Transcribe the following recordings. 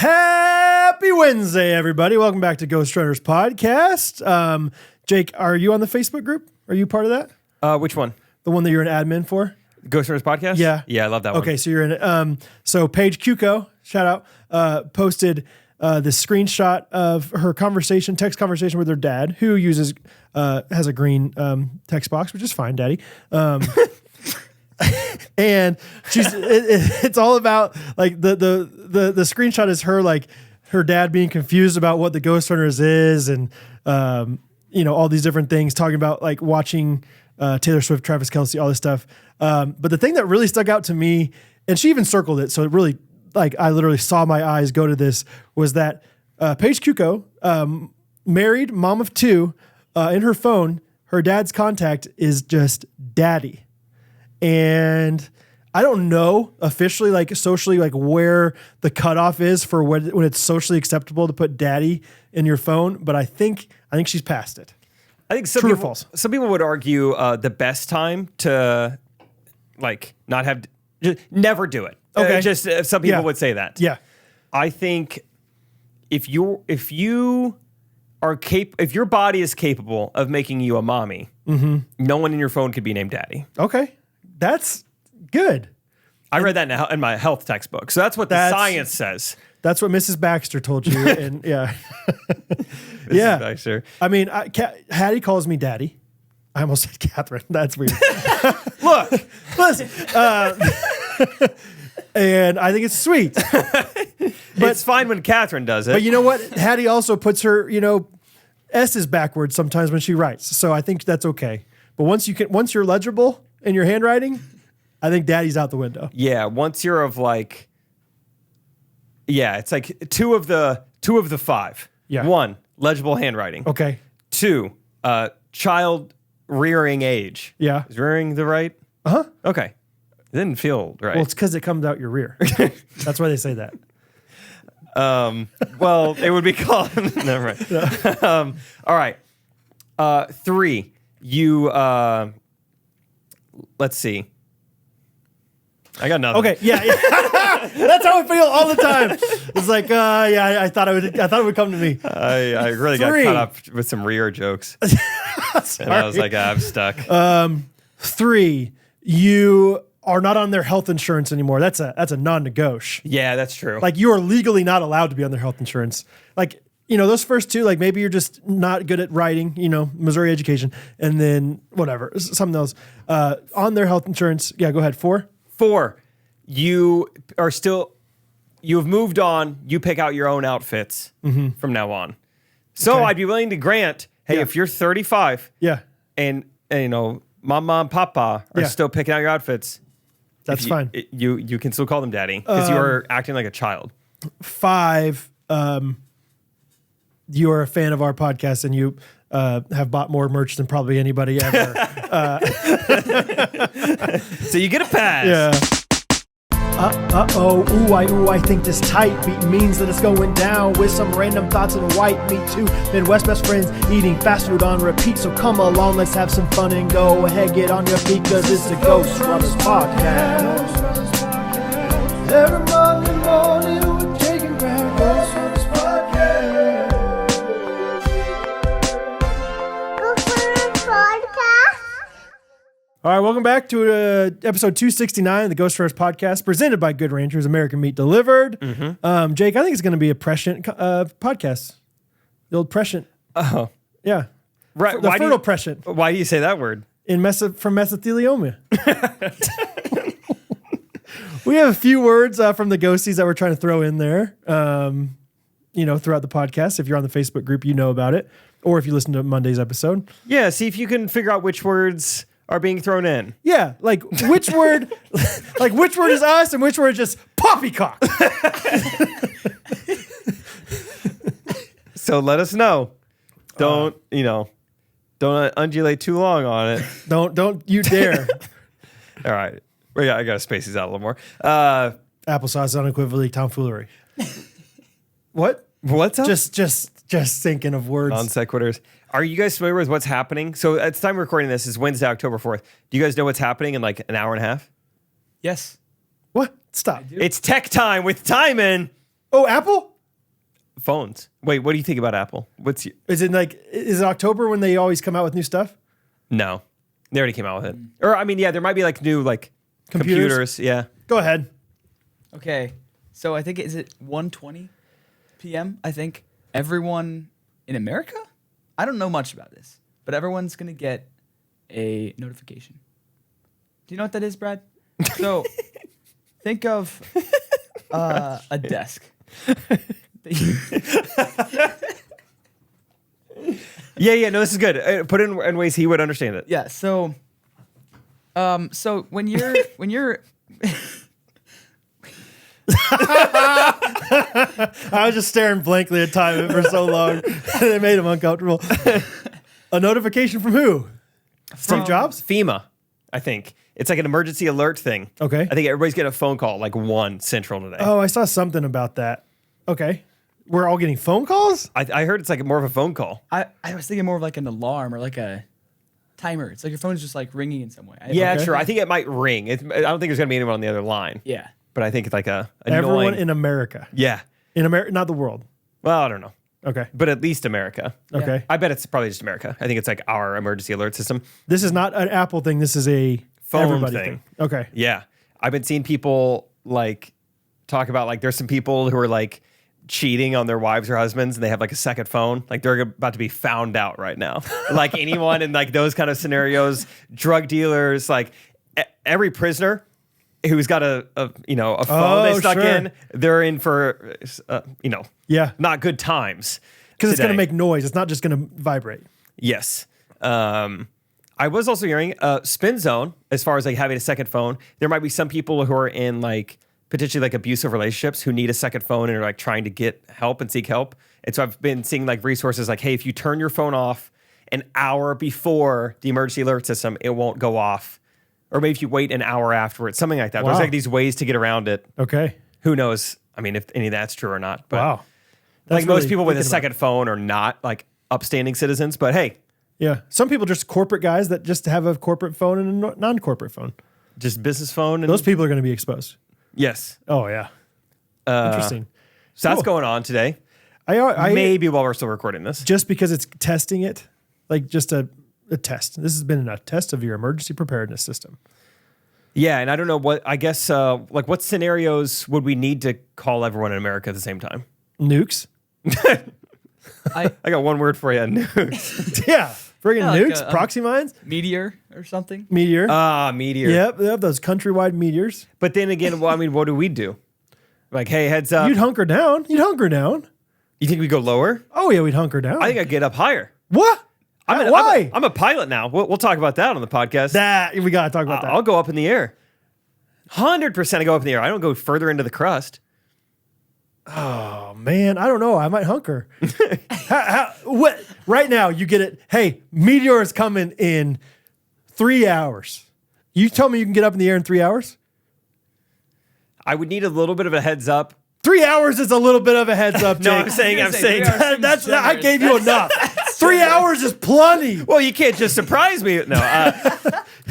Happy Wednesday, everybody. Welcome back to Ghostrunners podcast. Jake, are you on the Facebook group? Are you part of that? Which one? The one that you're an admin for? Ghostrunners podcast? Yeah. Yeah, I love that one. Okay, so you're in it. So Paige Cuco, shout out, posted this screenshot of her text conversation with her dad, who has a green text box, which is fine, Daddy. And it's all about like the screenshot is her like her dad being confused about what the Ghostrunners is, and all these different things, talking about like watching Taylor Swift, Travis Kelce, all this stuff. But the thing that really stuck out to me, and she even circled it, so it really, like, I literally saw my eyes go to this, was that Paige Cuco, married, mom of two, in her phone, her dad's contact is just daddy. And I don't know officially, like socially, like where the cutoff is for when it's socially acceptable to put daddy in your phone, but I think she's past it. I think True or false? Some people would argue the best time to like not have just never do it. Okay. Some people would say that. Yeah. I think if your body is capable of making you a mommy, no one in your phone could be named daddy. Okay. That's good. I read that in my health textbook. So that's what the science says. That's what Mrs. Baxter told you. And yeah. Mrs. Baxter. I mean, Hattie calls me daddy. I almost said Catherine. That's weird. Look, listen. And I think it's sweet. It's fine when Catherine does it. But you know what? Hattie also puts her, S's backwards sometimes when she writes. So I think that's okay. But once you're legible in your handwriting, I think daddy's out the window. Yeah, once you're of like, it's like two of the five. Yeah. 1, legible handwriting. Okay. 2, child rearing age. Yeah. Is rearing the right? Uh-huh. Okay. It didn't feel right. Well, it's because it comes out your rear. That's why they say that. Well, it would be called. Never mind. All right. 3, you. Let's see. I got nothing. Okay, yeah. That's how I feel all the time. It's like, I thought it would come to me. I really 3. got caught up with some rear jokes, and I was like, I'm stuck. 3, you are not on their health insurance anymore. That's a non-negotiable. Yeah, that's true. Like, you are legally not allowed to be on their health insurance. Like, those first 2, like maybe you're just not good at writing, Missouri education, and then whatever, something else. On their health insurance, yeah, go ahead. 4, you have moved on. You pick out your own outfits from now on. So Okay. I'd be willing to grant, hey, if you're 35, yeah, and mama and papa are still picking out your outfits, that's fine. You can still call them daddy because you are acting like a child. 5, you are a fan of our podcast and you have bought more merch than probably anybody ever. So you get a pass. Yeah. I think this tight beat means that it's going down with some random thoughts and white meat too. Midwest best friends eating fast food on repeat. So come along, let's have some fun and go ahead, get on your feet, cause it's the Ghostrunners podcast. Every Monday morning we're taking back Ghostrunners podcast. All right, welcome back to episode 269 of the Ghostrunners podcast, presented by Good Ranchers, American Meat Delivered. Jake, I think it's going to be a prescient podcast. The old prescient. Oh. Yeah. Right. The fertile prescient. Why do you say that word? From mesothelioma. We have a few words from the ghosties that we're trying to throw in there, throughout the podcast. If you're on the Facebook group, you know about it. Or if you listen to Monday's episode. Yeah, see if you can figure out which words are being thrown in. Yeah, like which word is us and which word is just poppycock. So let us know. Don't undulate too long on it. Don't you dare. All right. I got to space these out a little more. Applesauce unequivocally tomfoolery. What? What's up? Just thinking of words. Non sequiturs. Are you guys familiar with what's happening? So at the time we're recording this is Wednesday, October 4th. Do you guys know what's happening in like an hour and a half? Yes. What? Stop. It's tech time with Timon. Oh, Apple? Phones. Wait, what do you think about Apple? Is it October when they always come out with new stuff? No, they already came out with it. Or I mean, yeah, there might be like new like computers. Yeah. Go ahead. Okay, so I think is it 1:20 p.m. I think everyone in America. I don't know much about this, but everyone's gonna get a notification. Do you know what that is, Brad? So think of a desk. Yeah. No, this is good. Put it in ways he would understand it. Yeah. So when you're I was just staring blankly at Timon for so long. It made him uncomfortable. A notification from who? Steve Jobs? FEMA, I think. It's like an emergency alert thing. Okay. I think everybody's getting a phone call like 1 Central today. Oh, I saw something about that. Okay. We're all getting phone calls? I heard it's like more of a phone call. I was thinking more of like an alarm or like a timer. It's like your phone's just like ringing in some way. Yeah, Okay. sure. I think it might ring. I don't think there's going to be anyone on the other line. Yeah. But I think it's like a Everyone annoying. in America. Yeah. In America, not the world. Well, I don't know. Okay. But at least America. Okay. I bet it's probably just America. I think it's like our emergency alert system. This is not an Apple thing. This is a Phone everybody thing. Okay. Yeah. I've been seeing people like talk about like there's some people who are like cheating on their wives or husbands and they have like a second phone. Like they're about to be found out right now. Like anyone in like those kind of scenarios, drug dealers, like every prisoner who's got a phone they stuck in, they're in for, Yeah. not good times. Because it's going to today. make noise. It's not just going to vibrate. Yes. I was also hearing spin zone as far as like having a second phone. There might be some people who are in like potentially like abusive relationships who need a second phone and are like trying to get help and seek help. And so I've been seeing like resources like, hey, if you turn your phone off an hour before the emergency alert system, it won't go off. Or maybe if you wait an hour afterwards, something like that. Wow. There's like these ways to get around it. Okay. Who knows? I mean, if any of that's true or not. But Wow. like That's most really people with a thinking about second phone are not like upstanding citizens. But hey, Yeah. Some people just corporate guys that just have a corporate phone and a non-corporate phone. just business phone. And Those people are going to be exposed. yes. Oh, yeah. Interesting. So that's Cool. going on today. I Maybe while we're still recording this. just because it's testing it, like just a test. This has been a test of your emergency preparedness system. Yeah, and I don't know what, I guess, like what scenarios would we need to call everyone in America at the same time? Nukes. I got one word for you, nukes. Yeah. Friggin' Yeah, like nukes, proxy mines, Meteor or something. meteor. Meteor. Yep, they have those countrywide meteors. But then again, well, I mean, what do we do? Like, hey, heads up. You'd hunker down. You'd hunker down. You think we go lower? Oh, yeah, we'd hunker down. I think I'd get up higher. What? Why? I'm a pilot now. We'll talk about that on the podcast. That we gotta talk about that. I'll go up in the air. 100% I go up in the air. I don't go further into the crust. Oh man, I don't know. I might hunker. What? Right now, you get it. Hey, Meteor is coming in 3 hours. You tell me you can get up in the air in 3 hours? I would need a little bit of a heads up. 3 hours is a little bit of a heads up, Jake. No, I'm saying. That's I generous. gave you enough. 3 hours is plenty. Well, you can't just surprise me. No,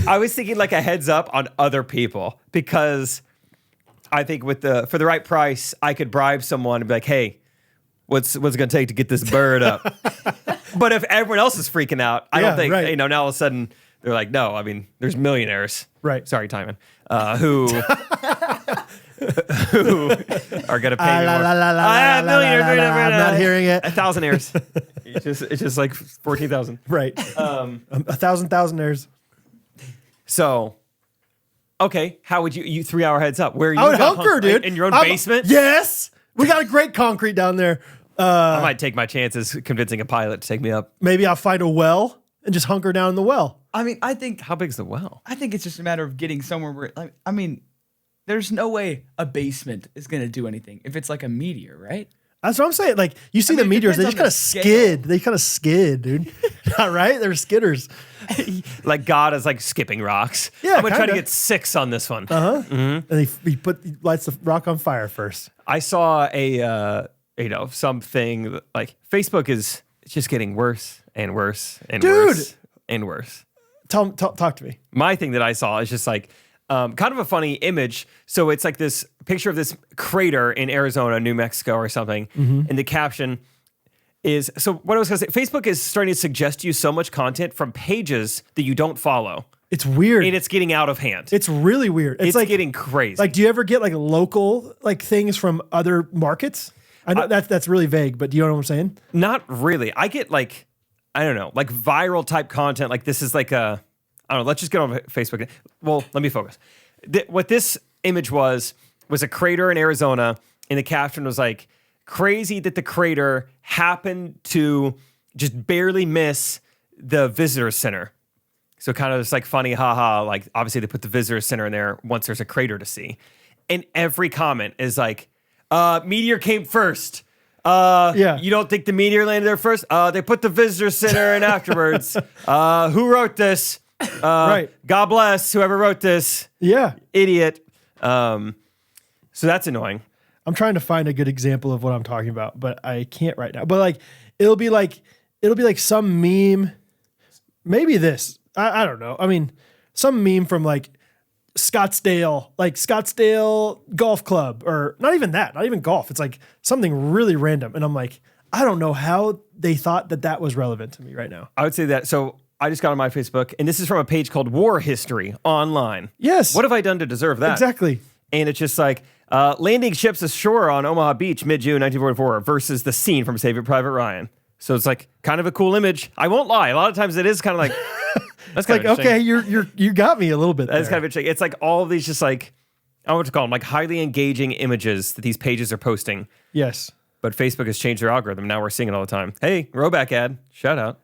I was thinking like a heads up on other people because I think for the right price, I could bribe someone and be like, "Hey, what's it going to take to get this bird up?" But if everyone else is freaking out, I don't think right. now all of a sudden they're like, "No, I mean, there's millionaires, Right. Sorry, Timon, who are going to pay me more. I'm not hearing it. 1,000 airs. It's just like 14,000. Right. 1,000 thousandaires. So, okay, how would you 3 hour heads up? Where are you? I would gonna hunker, dude. In your own I'm- basement? Yes. We got a great concrete down there. I might take my chances convincing a pilot to take me up. Maybe I'll find a well and just hunker down in the well. I mean, I think How big's the well? it's just a matter of getting somewhere where, like, I mean, there's no way a basement is gonna do anything if it's like a meteor, right? That's what I'm saying. Like, you see I mean, the it meteors, they just depends kind on of the skid. They kind of skid, dude. All right? They're skidders. Like God is like skipping rocks. Yeah, I'm gonna try to kinda. get 6 on this one. And he lights the rock on fire first. I saw something that, like Facebook is just getting worse and worse and Dude! worse and worse. Talk to me. My thing that I saw is just like kind of a funny image. So it's like this picture of this crater in Arizona, New Mexico, or something. And the caption is, so what I was going to say, Facebook is starting to suggest you so much content from pages that you don't follow. It's weird. And it's getting out of hand. It's really weird. It's like getting crazy. Like, do you ever get like local like things from other markets? I know that's really vague, but do you know what I'm saying? Not really. I get like, I don't know, like viral type content. Like this is like a, I don't know, let's just get on Facebook. Well, let me focus. What this image was a crater in Arizona, and the caption was like, crazy that the crater happened to just barely miss the visitor center. So kind of just like funny, haha, like obviously they put the visitor center in there once there's a crater to see. And every comment is like, Meteor came first. You don't think the meteor landed there first? They put the visitor center in afterwards. Who wrote this? Right. God bless whoever wrote this. Yeah. Idiot. So that's annoying. I'm trying to find a good example of what I'm talking about, but I can't right now. But like, it'll be like some meme. Maybe this. I don't know. I mean, some meme from like Scottsdale Golf Club, or not even that, not even golf. It's like something really random. And I'm like, I don't know how they thought that was relevant to me right now. I would say that. So I just got on my Facebook, and this is from a page called War History Online. Yes. What have I done to deserve that? Exactly. And it's just like, landing ships ashore on Omaha Beach mid-June 1944 versus the scene from Saving Private Ryan. So it's like kind of a cool image. I won't lie. A lot of times it is kind of like, that's kind like, of okay, you got me a little bit there. That's kind of interesting. It's like all of these just like, I don't know what to call them, like highly engaging images that these pages are posting. Yes. But Facebook has changed their algorithm. Now we're seeing it all the time. Hey, Roback ad, shout out.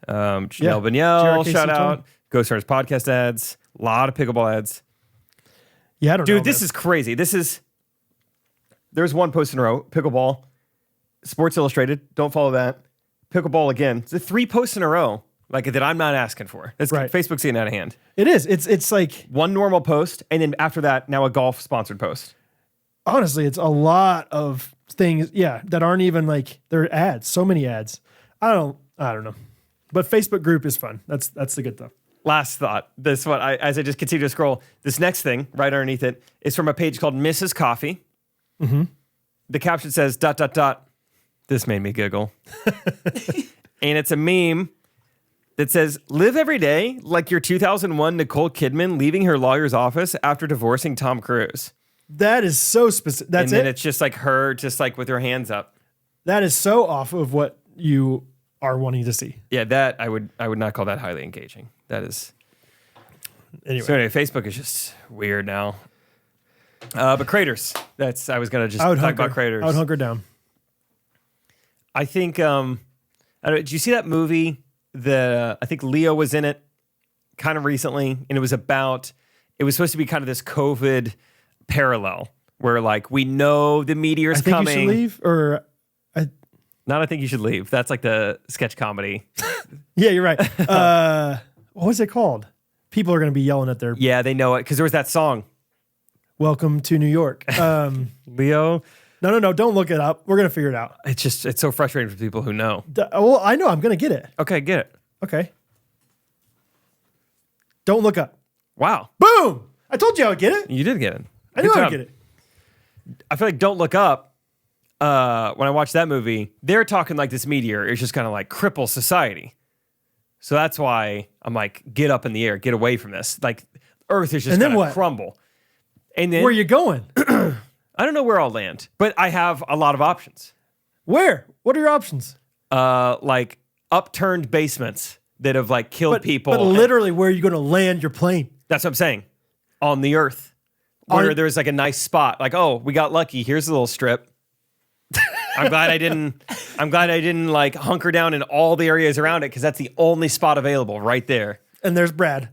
Janelle Beniel, shout out. Ghostrunners podcast ads, a lot of pickleball ads. Yeah, I don't know. Dude, this is crazy. There's one post in a row. Pickleball, Sports Illustrated. Don't follow that. Pickleball again. It's 3 posts in a row, like that I'm not asking for. It's right. Facebook's getting out of hand. It is. It's like one normal post, and then after that, now a golf sponsored post. Honestly, it's a lot of things. Yeah, that aren't even like they're ads. So many ads. I don't know. But Facebook group is fun. That's the good stuff. Last thought. This one, as I just continue to scroll, this next thing right underneath it is from a page called Mrs. Coffee. Mm-hmm. The caption says, ... This made me giggle. And it's a meme that says, live every day like your 2001 Nicole Kidman leaving her lawyer's office after divorcing Tom Cruise. That is so specific. That's and then it's just like her, just like with her hands up. That is so off of what you are wanting to see. Yeah, that I would not call that highly engaging. That is. Anyway. So anyway, Facebook is just weird now. But craters. I was gonna just talk about craters. I would hunker down. I think. I don't know, did you see that movie? I think Leo was in it, kind of recently, and it was supposed to be kind of this COVID parallel where like we know the meteor's coming. I think you should leave, or Not I think you should leave. That's like the sketch comedy. Yeah, you're right. What was it called? People are going to be yelling at their... Yeah, they know it because there was that song. Welcome to New York. Leo. No. Don't look it up. We're going to figure it out. It's so frustrating for people who know. Well, I know. I'm going to get it. Okay, get it. Okay. Don't look up. Wow. Boom! I told you I would get it. You did get it. I knew I would get it. I feel like Don't Look Up, when I watched that movie, they're talking like this meteor is just going to like cripple society. So that's why I'm like, get up in the air, get away from this. Like, Earth is just going to crumble. And then where are you going? I don't know where I'll land, but I have a lot of options. Where? What are your options? Like upturned basements that have like killed people. But literally, where are you going to land your plane? That's what I'm saying. On the Earth, where there's like a nice spot. Like, oh, we got lucky. Here's a little strip. I'm glad I didn't like hunker down in all the areas around it because that's the only spot available right there. And there's Brad.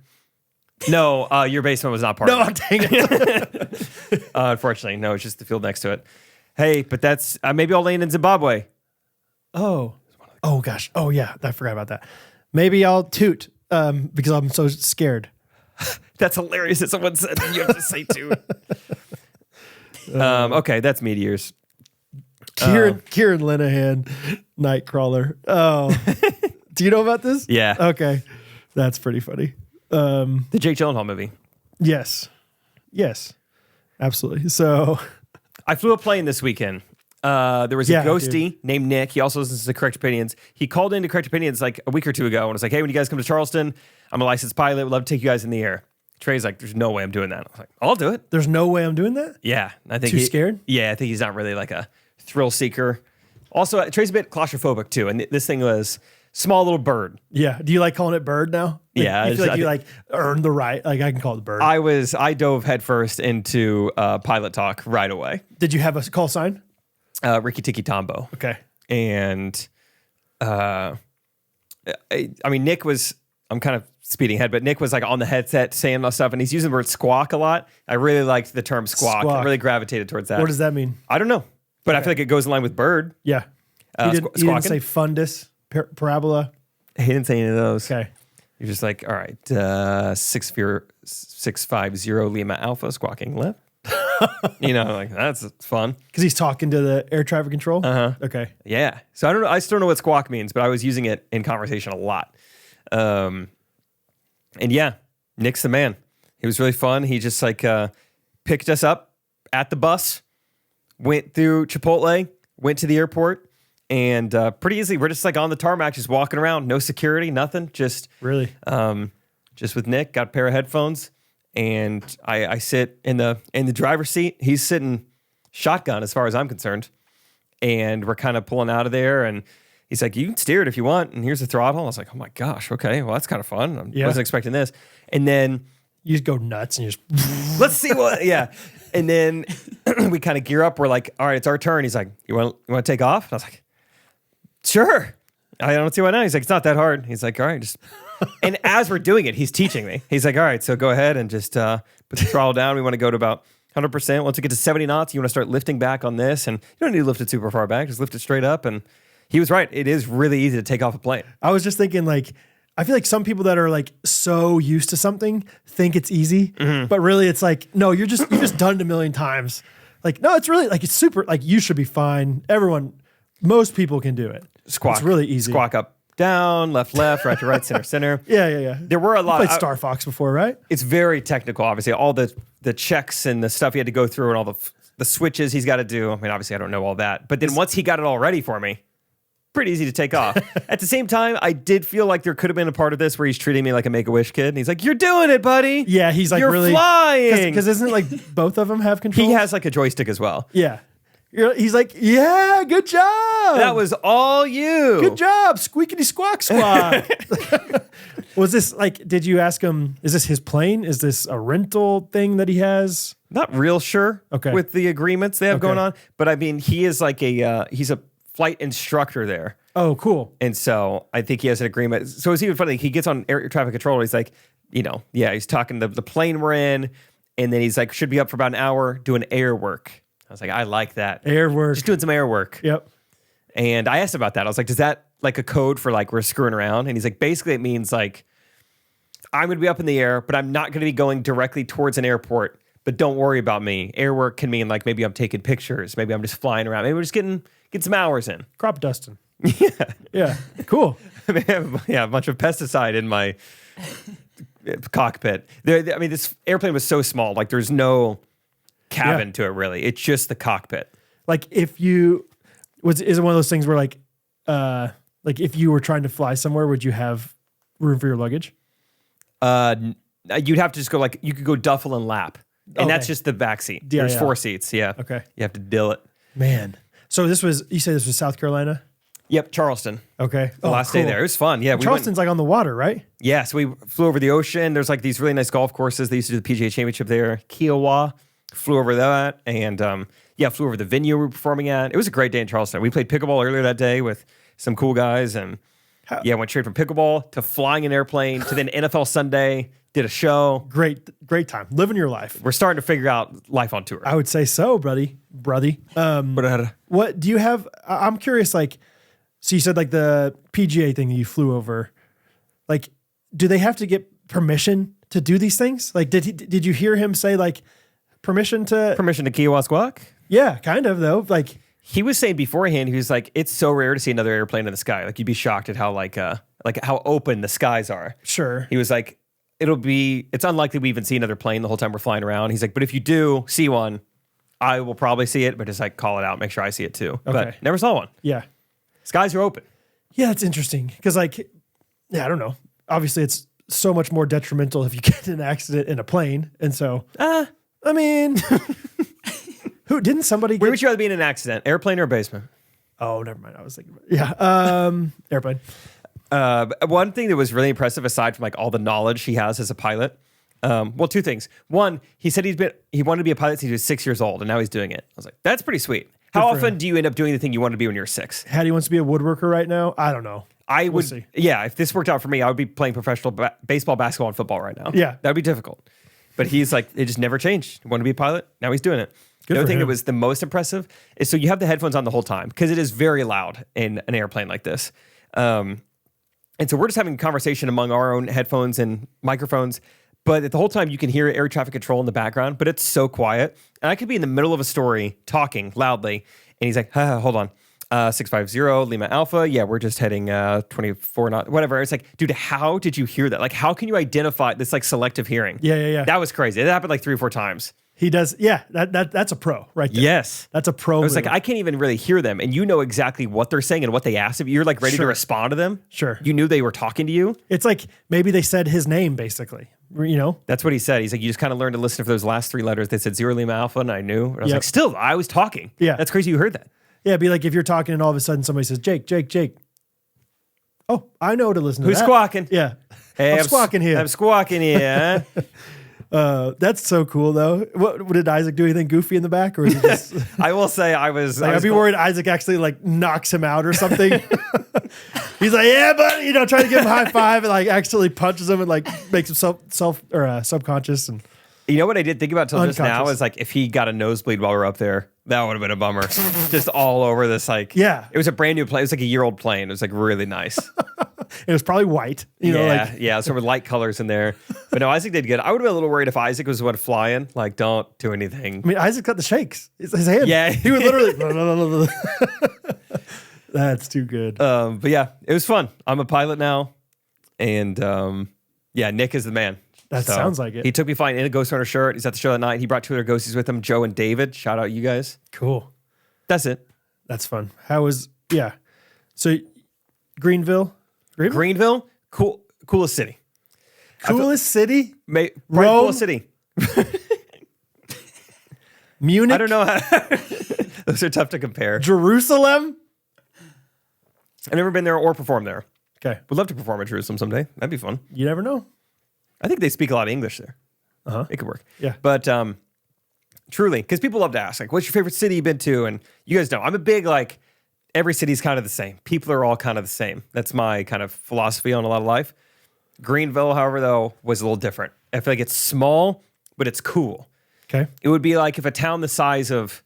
No, your basement was not part of it. No, dang it. Unfortunately, no, it's just the field next to it. Hey, but that's maybe I'll land in Zimbabwe. Oh gosh. Oh yeah, I forgot about that. Maybe I'll toot because I'm so scared. That's hilarious that someone said you have to say toot. Okay, that's meteors. Kieran Linehan, Nightcrawler. Oh, do you know about this? Yeah. Okay, that's pretty funny. The Jake Gyllenhaal movie. Yes. Absolutely. So I flew a plane this weekend. There was a Yeah, ghosty named Nick. He also listens to Correct Opinions. He called into Correct Opinions like a week or two ago and was like, hey, when you guys come to Charleston, I'm a licensed pilot. Would love to take you guys in the air. Trey's like, there's no way I'm doing that. I was like, I'll do it. there's no way I'm doing that? Yeah. I think Too scared? Yeah, I think he's not really like a thrill seeker. Also, Trey's a bit claustrophobic too. And this thing was small little bird. Yeah. Do you like calling it bird now? Like, Yeah, You feel like I you think- like earned the right. Like I can call it bird. I dove headfirst into pilot talk right away. Did you have a call sign? Ricky Tiki Tombo. Okay. And I mean, Nick was, I'm kind of speeding ahead, but Nick was like on the headset saying all stuff, and he's using the word squawk a lot. I really liked the term squawk. I really gravitated towards that. What does that mean? I don't know, but I feel like it goes in line with bird. Yeah. You didn't squawking? say fundus, parabola. He didn't say any of those. Okay. You're just like, all right, 650 Lima Alpha squawking left. Like that's fun. Because he's talking to the air traffic control? Okay. Yeah. So I don't know. I still don't know what squawk means, but I was using it in conversation a lot. And yeah, Nick's the man. He was really fun. He just like picked us up at the bus, went through Chipotle, went to the airport, and pretty easily we're just like on the tarmac, just walking around, no security, nothing. Just Really? just with Nick, got a pair of headphones, and I sit in the driver's seat. He's sitting shotgun as far as I'm concerned. And we're kind of pulling out of there, and he's like, you can steer it if you want, and here's the throttle. I was like, oh my gosh, okay, well, that's kind of fun. I wasn't expecting this. And then You just go nuts and you just... let's see what, yeah. And then we kind of gear up. We're like, all right, it's our turn. He's like, you want to take off? And I was like, sure. I don't see why not. He's like, it's not that hard. He's like, all right, just... And as we're doing it, he's teaching me. He's like, all right, so go ahead and just put the throttle down. We want to go to about 100%. Once you get to 70 knots, you want to start lifting back on this. And you don't need to lift it super far back. Just lift it straight up. And he was right. It is really easy to take off a plane. I was just thinking, like, I feel like some people that are like so used to something think it's easy, but really it's like, no, you're just done it a million times. Like, no, it's really like, it's super, like you should be fine. Most people can do it. Squawk. It's really easy. Squawk up, down, left, right to right, center. Yeah. There were a lot. Played Star Fox before, right? It's very technical, obviously. All the checks and the stuff he had to go through and all the switches he's got to do. I mean, obviously, I don't know all that. But then once he got it all ready for me, pretty easy to take off. At the same time, I did feel like there could have been a part of this where he's treating me like a Make-A-Wish kid. And he's like, you're doing it, buddy. Yeah, he's like, you're really flying. Because isn't it like both of them have control? He has like a joystick as well. Yeah. He's like, yeah, good job. That was all you. Good job. Squeakity squawk squawk. Was this like, did you ask him, is this his plane? Is this a rental thing that he has? Not real sure with the agreements they have going on. But I mean, he is like he's a flight instructor there. Oh, cool. And so I think he has an agreement. So it's even funny. He gets on air traffic control. He's like, he's talking the plane we're in. And then he's like, should be up for about an hour doing air work. I was like, I like that. Air work. Just doing some air work. Yep. And I asked about that. I was like, does that like a code for like we're screwing around? And he's like, basically it means like I'm going to be up in the air, but I'm not going to be going directly towards an airport. But don't worry about me. Air work can mean like maybe I'm taking pictures. Maybe I'm just flying around. Maybe we're just getting some hours in. Crop dusting. Yeah. Cool. Yeah, a bunch of pesticide in my cockpit. I mean, this airplane was so small. Like there's no cabin to it really. It's just the cockpit. Like is it one of those things where like if you were trying to fly somewhere, would you have room for your luggage? You'd have to just go like, you could go duffel and lap. And that's just the back seat. Yeah, There's 4 seats. Yeah. Okay. You have to dill it. Man. So you said this was South Carolina? Yep. Charleston. Okay. The last day there. It was fun. Yeah. Charleston's like on the water, right? Yeah. So we flew over the ocean. There's like these really nice golf courses. They used to do the PGA Championship there. Kiowa. Flew over that. And flew over the venue we were performing at. It was a great day in Charleston. We played pickleball earlier that day with some cool guys. And went straight from pickleball to flying an airplane to then NFL Sunday. Did a show. Great time. Living your life. We're starting to figure out life on tour. I would say so, brothy. What do you have? I'm curious, like, so you said like the PGA thing that you flew over, like, do they have to get permission to do these things? Like, did you hear him say like permission to Kiowa Squawk? Yeah, kind of though. Like he was saying beforehand, he was like, it's so rare to see another airplane in the sky. Like you'd be shocked at how how open the skies are. Sure. He was like, it's unlikely we even see another plane the whole time we're flying around. He's like, but if you do see one, I will probably see it, but just like call it out, make sure I see it too. Okay. But never saw one. Yeah. Skies are open. Yeah, it's interesting because, like, yeah, I don't know. Obviously, it's so much more detrimental if you get in an accident in a plane, and so I mean, didn't somebody? Where would you rather be in an accident, airplane or basement? Oh, never mind. I was thinking, airplane. One thing that was really impressive, aside from like all the knowledge he has as a pilot, well, two things. One, he said he wanted to be a pilot since he was 6 years old, and now he's doing it. I was like, that's pretty sweet. How often do you end up doing the thing you want to be when you're 6? Hattie wants to be a woodworker right now. I don't know. I We'll would, see. yeah. If this worked out for me, I would be playing professional baseball, basketball, and football right now. Yeah. that would be difficult. But he's like, it just never changed. He wanted to be a pilot. Now he's doing it. Good The other for thing that him. was the most impressive is so you have the headphones on the whole time because it is very loud in an airplane like this. And so we're just having a conversation among our own headphones and microphones. But the whole time you can hear air traffic control in the background, but it's so quiet. And I could be in the middle of a story talking loudly. And he's like, hold on. 650 Lima Alpha. Yeah, we're just heading 24 knot, whatever. It's like, dude, how did you hear that? Like, how can you identify this like selective hearing? Yeah. That was crazy. It happened like 3 or 4 times. He does. Yeah, that's a pro right there. Yes. That's a pro. I was like, I can't even really hear them. And you know exactly what they're saying and what they asked of you. You're like ready to Sure. respond to them. Sure. You knew they were talking to you. It's like maybe they said his name basically. You know? That's what he said. He's like, you just kind of learned to listen for those last 3 letters. They said 0 Lima Alpha, and I knew. And I was Yep. like, still, I was talking. Yeah. That's crazy you heard that. Yeah, it'd be like if you're talking and all of a sudden somebody says, Jake. Oh, I know to listen to Who's that. squawking? Yeah. Hey, I'm squawking here. I'm squawking here. That's so cool though. What did Isaac do anything goofy in the back, or is it just I will say I was. I'd be worried Isaac actually like knocks him out or something. He's like, yeah, but trying to give him a high five and like actually punches him and like makes him subconscious and You know what I did think about till just now Unconscious. is like if he got a nosebleed while we were up there, that would have been a bummer. Just all over this like Yeah. It was a brand new plane. It was like a year-old plane. It was like really nice. it was probably white. Yeah. So with light colors in there. But no, Isaac did good. I would have been a little worried if Isaac was the one flying. Like, don't do anything. I mean, Isaac got the shakes. His hand. Yeah. He would literally. That's too good. But yeah, it was fun. I'm a pilot now, and yeah, Nick is the man. That sounds like it. He took me flying in a Ghostrunner shirt. He's at the show that night. He brought 2 other ghosties with him, Joe and David. Shout out you guys. Cool. That's it. That's fun. Yeah. So Greenville? Coolest city. Coolest city? Probably Rome? coolest city. Munich? I don't know how. Those are tough to compare. Jerusalem? I've never been there or performed there. Okay. Would love to perform in Jerusalem someday. That'd be fun. You never know. I think they speak a lot of English there. Uh-huh. It could work. Yeah. But truly, because people love to ask, like, what's your favorite city you've been to? And you guys know, I'm a big, like, every city's kind of the same. People are all kind of the same. That's my kind of philosophy on a lot of life. Greenville, however, though, was a little different. I feel like it's small, but it's cool. Okay. It would be like if a town the size of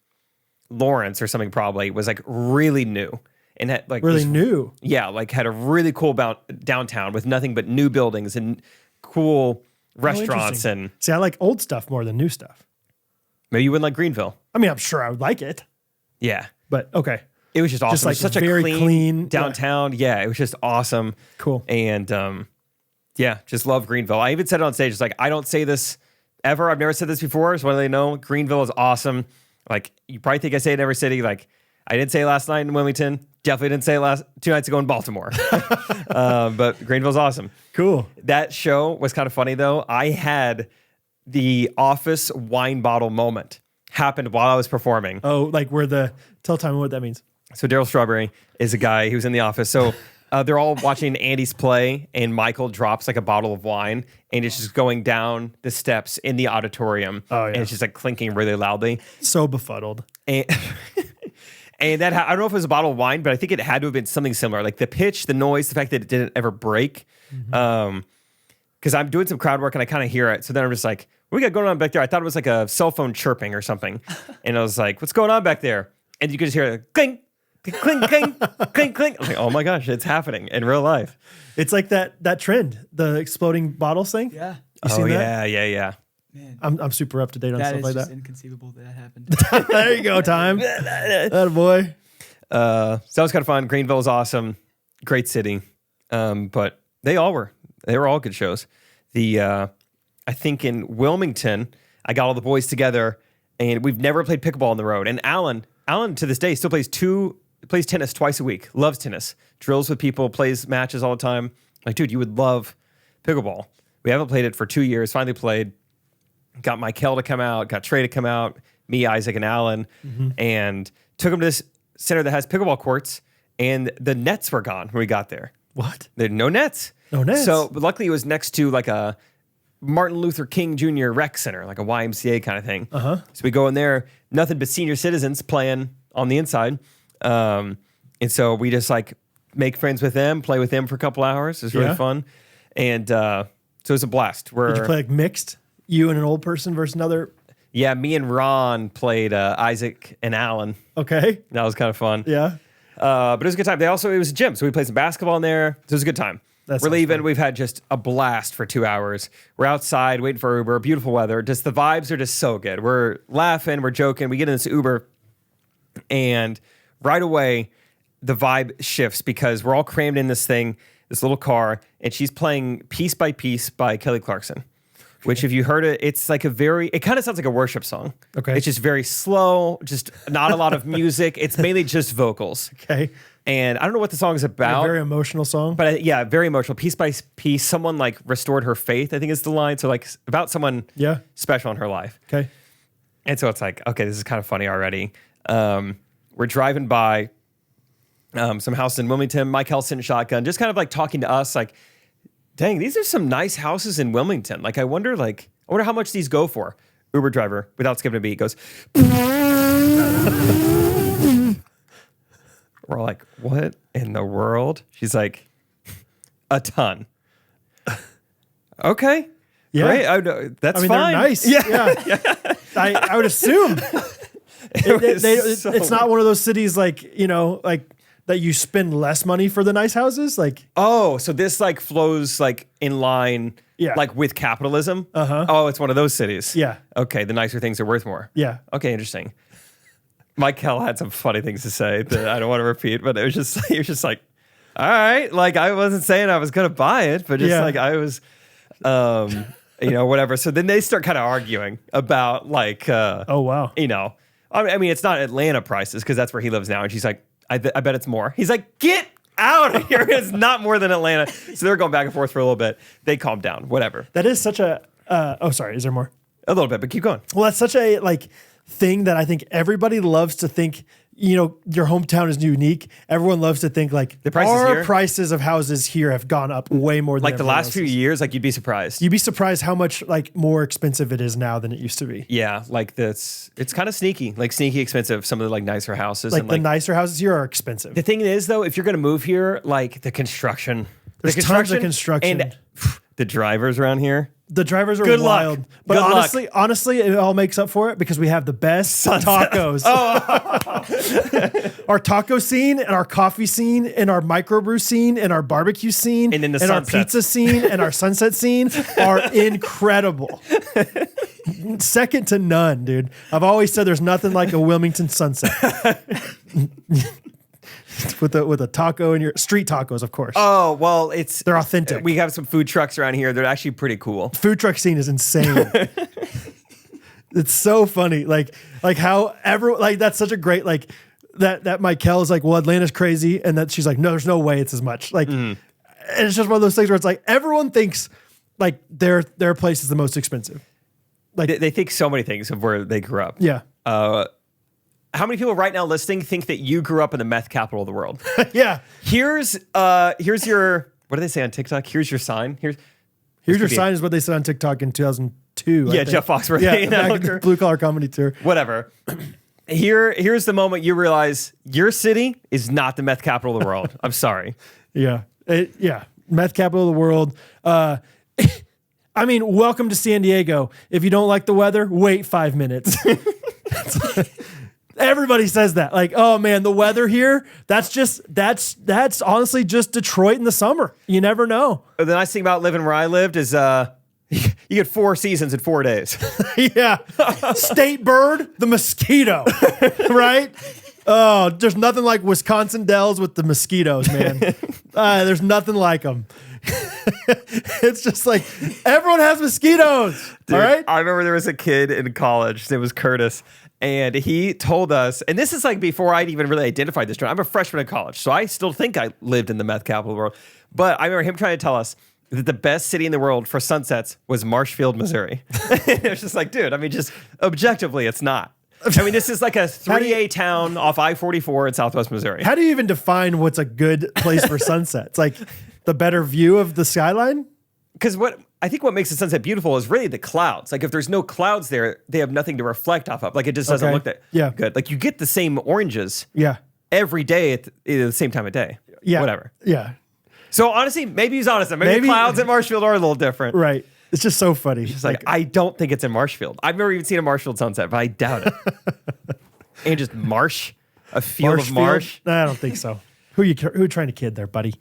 Lawrence or something probably was like really new and had like Really new. Yeah, like had a really cool downtown with nothing but new buildings and cool restaurants. interesting. And See, I like old stuff more than new stuff. maybe you wouldn't like Greenville. I mean, I'm sure I would like it, Yeah. but okay. It was just awesome. Just like It was such very a clean, downtown. Yeah, it was just awesome. Cool. And yeah, just love Greenville. I even said it on stage. It's like, I don't say this ever. I've never said this before. So whether they know, Greenville is awesome. Like, you probably think I say it in every city. Like, I didn't say it last night in Wilmington. Definitely didn't say it 2 nights ago in Baltimore. But Greenville's awesome. Cool. That show was kind of funny, though. I had the Office wine bottle moment happened while I was performing. Oh, like tell time what that means. So Daryl Strawberry is a guy who's in the office. So they're all watching Andy's play, and Michael drops like a bottle of wine, and it's just going down the steps in the auditorium. Oh, yeah. And it's just like clinking really loudly. So befuddled. And, and that, I don't know if it was a bottle of wine, but I think it had to have been something similar. Like the pitch, the noise, the fact that it didn't ever break. Because I'm doing some crowd work and I kind of hear it. So then I'm just like, what we got going on back there? I thought it was like a cell phone chirping or something. And I was like, what's going on back there? And you could just hear it, clink, clink, clink, clink, clink. I was like, oh my gosh, it's happening in real life. It's like that trend, the exploding bottles thing. Yeah. You seen that? Yeah. Man, I'm super up to date on that stuff is like just that. inconceivable that happened. There you go, time. That boy. So that was kind of fun. Greenville is awesome. Great city. But they were all good shows. I think in Wilmington, I got all the boys together, and we've never played pickleball on the road. And Alan to this day still plays tennis twice a week. Loves tennis. Drills with people. Plays matches all the time. Like, dude, you would love pickleball. We haven't played it for 2 years. Finally played. Got Michael to come out. Got Trey to come out. Me, Isaac, and Alan, and took them to this center that has pickleball courts. And the nets were gone when we got there. What? There no nets. No nets. So but luckily, it was next to like a Martin Luther King Jr. rec center, like a YMCA kind of thing. So we go in there, nothing but senior citizens playing on the inside. And so we just like make friends with them, play with them for a couple hours. It was really fun. And so it was a blast. Did you play like mixed? You and an old person versus another? Yeah, me and Ron played Isaac and Alan. Okay. That was kind of fun. Yeah. But it was a good time. It was a gym, so we played some basketball in there. So it was a good time. We're leaving. We've had just a blast for 2 hours. We're outside waiting for Uber. Beautiful weather. Just the vibes are just so good. We're laughing. We're joking. We get in this Uber, and right away, the vibe shifts because we're all crammed in this thing, this little car, and she's playing Piece by Piece by Kelly Clarkson. Which, if you heard it, it's like it kind of sounds like a worship song. Okay. It's just very slow, just not a lot of music. It's mainly just vocals. Okay. And I don't know what the song is about. A very emotional song. But yeah, very emotional. Piece by piece, someone like restored her faith, I think is the line. So like about someone special in her life. Okay. And so it's like, okay, this is kind of funny already. We're driving by some houses in Wilmington. Mike Helson shotgun, just kind of like talking to us like, dang, these are some nice houses in Wilmington. Like, I wonder how much these go for. Uber driver, without skipping a beat, goes, we're all like, what in the world? She's like, a ton. Okay. Yeah. Great. That's fine. fine. They're nice. Yeah. I would assume. It's not one of those cities like, like that you spend less money for the nice houses. Like, oh, so this like flows like in line, like with capitalism. Oh, it's one of those cities. Yeah. Okay. The nicer things are worth more. Yeah. Okay. Interesting. Michael had some funny things to say that I don't want to repeat, but he was just like, all right. Like I wasn't saying I was going to buy it, but just like I was, whatever. So then they start kind of arguing about like, oh, wow. I mean, it's not Atlanta prices because that's where he lives now. And she's like, I bet it's more. He's like, get out of here. It's not more than Atlanta. So they're going back and forth for a little bit. They calm down, whatever. That is such a, sorry. Is there more? A little bit, but keep going. Well, that's such a like thing that I think everybody loves to think, your hometown is unique. Everyone loves to think like the prices prices of houses here have gone up way more than like the last few years. Like you'd be surprised. You'd be surprised how much like more expensive it is now than it used to be. Yeah, like it's kind of sneaky expensive. Some of the like nicer houses. Like the nicer houses here are expensive. The thing is though, if you're going to move here, like the construction, tons of construction, and the drivers around here. The drivers are wild. Luck. But Good honestly, it all makes up for it because we have the best tacos. Our taco scene and our coffee scene and our microbrew scene and our barbecue scene and then our pizza scene and our sunset scene are incredible. Second to none, dude. I've always said there's nothing like a Wilmington sunset. With a taco in your street tacos, of course. Oh, well, they're authentic. We have some food trucks around here. They're actually pretty cool. Food truck scene is insane. It's so funny. Like how that's such a great, like that Michael is like, well, Atlanta's crazy. And that she's like, no, there's no way it's as much. Like, and it's just one of those things where it's like, everyone thinks like their place is the most expensive. Like they think so many things of where they grew up. Yeah. How many people right now listening think that you grew up in the meth capital of the world? Yeah. Here's your, what do they say on TikTok? Here's your sign. Here's your sign is what they said on TikTok in 2002. Yeah, Jeff Foxworth. Yeah, Blue Collar Comedy Tour. Whatever. Here's the moment you realize your city is not the meth capital of the world. I'm sorry. Yeah. Meth capital of the world. I mean, welcome to San Diego. If you don't like the weather, wait 5 minutes. Everybody says that. Like, oh man, the weather here, that's honestly just Detroit in the summer. You never know. The nice thing about living where I lived is you get 4 seasons in 4 days. Yeah. State bird, the mosquito. Right? Oh, there's nothing like Wisconsin Dells with the mosquitoes, man. There's nothing like them. It's just like everyone has mosquitoes. Dude, all right. I remember there was a kid in college. His name was Curtis. And he told us, and this is like before I'd even really identified this joint. I'm a freshman in college, so I still think I lived in the meth capital of the world. But I remember him trying to tell us that the best city in the world for sunsets was Marshfield, Missouri. It was just like, dude, I mean, just objectively, it's not. I mean, this is like a 3A town off I-44 in Southwest Missouri. How do you even define what's a good place for sunsets? Like the better view of the skyline? Because I think what makes the sunset beautiful is really the clouds. Like if there's no clouds there, they have nothing to reflect off of. Like it just doesn't look that good. Like you get the same oranges every day at the same time of day. Yeah. Whatever. Yeah. So honestly, maybe he's honest. Maybe the clouds at Marshfield are a little different. Right. It's just so funny. It's like, I don't think it's in Marshfield. I've never even seen a Marshfield sunset, but I doubt it. And just marsh, a field of marsh. No, I don't think so. Who you trying to kid there, buddy?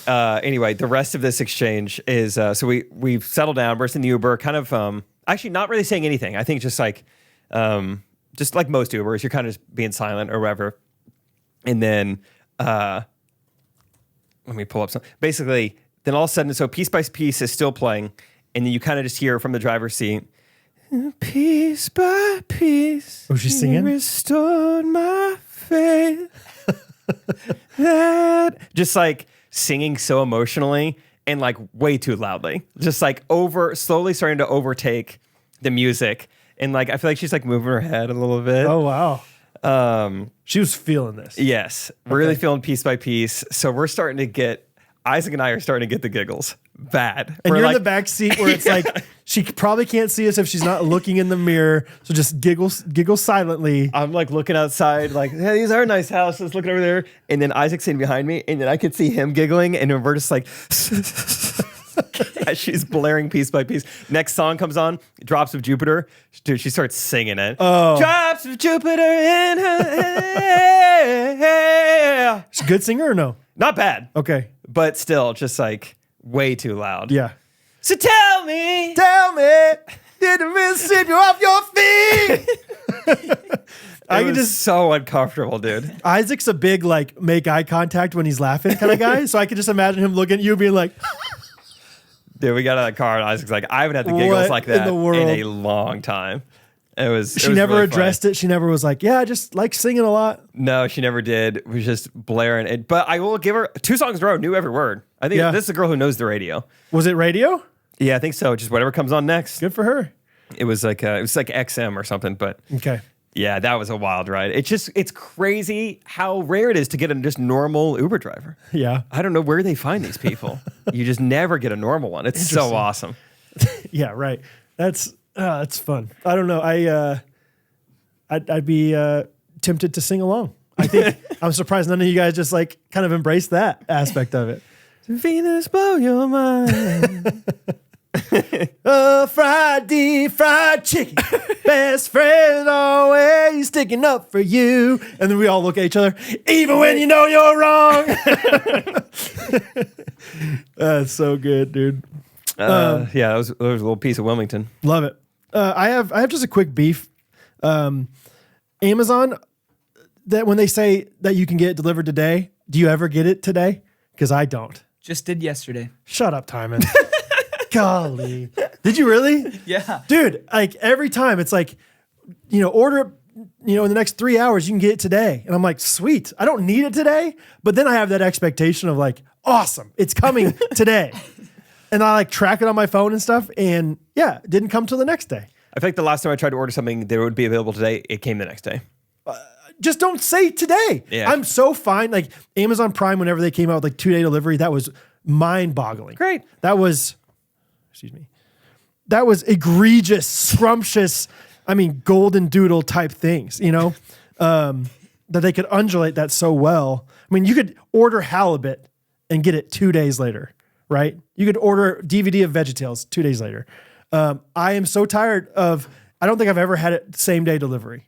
Anyway, the rest of this exchange is so we've settled down. We're in the Uber, kind of actually not really saying anything. I think just like most Ubers, you're kind of just being silent or whatever. And then let me pull up some. Basically, then all of a sudden, so Piece by Piece is still playing, and then you kind of just hear from the driver's seat, piece by piece. Oh, she's singing? Restored my faith. Just like singing so emotionally and like way too loudly. Just like slowly starting to overtake the music. And like I feel like she's like moving her head a little bit. Oh, wow. She was feeling this. Yes. We're really feeling Piece by Piece. So we're starting to get, Isaac and I are starting to get the giggles. Bad. And we're you're like, in the back seat where it's like she probably can't see us if she's not looking in the mirror. So just giggle silently. I'm like looking outside, like, hey, these are nice houses. Looking over there. And then Isaac's sitting behind me. And then I could see him giggling. And we're just like, as she's blaring Piece by Piece. Next song comes on, Drops of Jupiter. Dude, she starts singing it. Oh. Drops of Jupiter in her hair. She's a good singer or no? Not bad. Okay. But still, just like way too loud. Yeah. So tell me, did the wind sweep you off your feet? I can just so uncomfortable, dude. Isaac's a big like make eye contact when he's laughing kind of guy. So I could just imagine him looking at you being like, dude, we got out of the car and Isaac's like, I haven't had the giggles What like that in the world? in a long time. She never really addressed it. She never was like, yeah, I just like singing a lot. No, she never did. It was just blaring it. But I will give her 2 songs in a row, knew every word. I think this is a girl who knows the radio. Was it radio? Yeah, I think so. Just whatever comes on next. Good for her. It was like XM or something. But Okay. yeah, that was a wild ride. It's crazy how rare it is to get a just normal Uber driver. Yeah. I don't know where they find these people. You just never get a normal one. It's so awesome. Yeah, right. That's fun. I don't know. I'd be tempted to sing along. I think I'm surprised none of you guys just like kind of embrace that aspect of it. Venus, blow your mind. Fried chicken, best friend always sticking up for you. And then we all look at each other, even when you know you're wrong. That's so good, dude. Yeah, that was a little piece of Wilmington. Love it. I have just a quick beef. Amazon, that when they say that you can get it delivered today, do you ever get it today? Because I don't. Just did yesterday. Shut up, Timon. Golly. Did you really? Yeah. Dude, like every time it's like, order it, in the next 3 hours, you can get it today. And I'm like, sweet. I don't need it today. But then I have that expectation of like, awesome, it's coming today. And I like track it on my phone and stuff. And yeah, it didn't come till the next day. I think the last time I tried to order something that would be available today, it came the next day. Just don't say today. Yeah. I'm so fine. Like Amazon Prime, whenever they came out with like 2-day delivery, that was mind-boggling. Great. That was egregious, scrumptious, golden doodle type things, that they could undulate that so well. I mean, you could order halibut and get it 2 days later, right? You could order DVD of VeggieTales 2 days later. I am so tired of, I don't think I've ever had it same day delivery.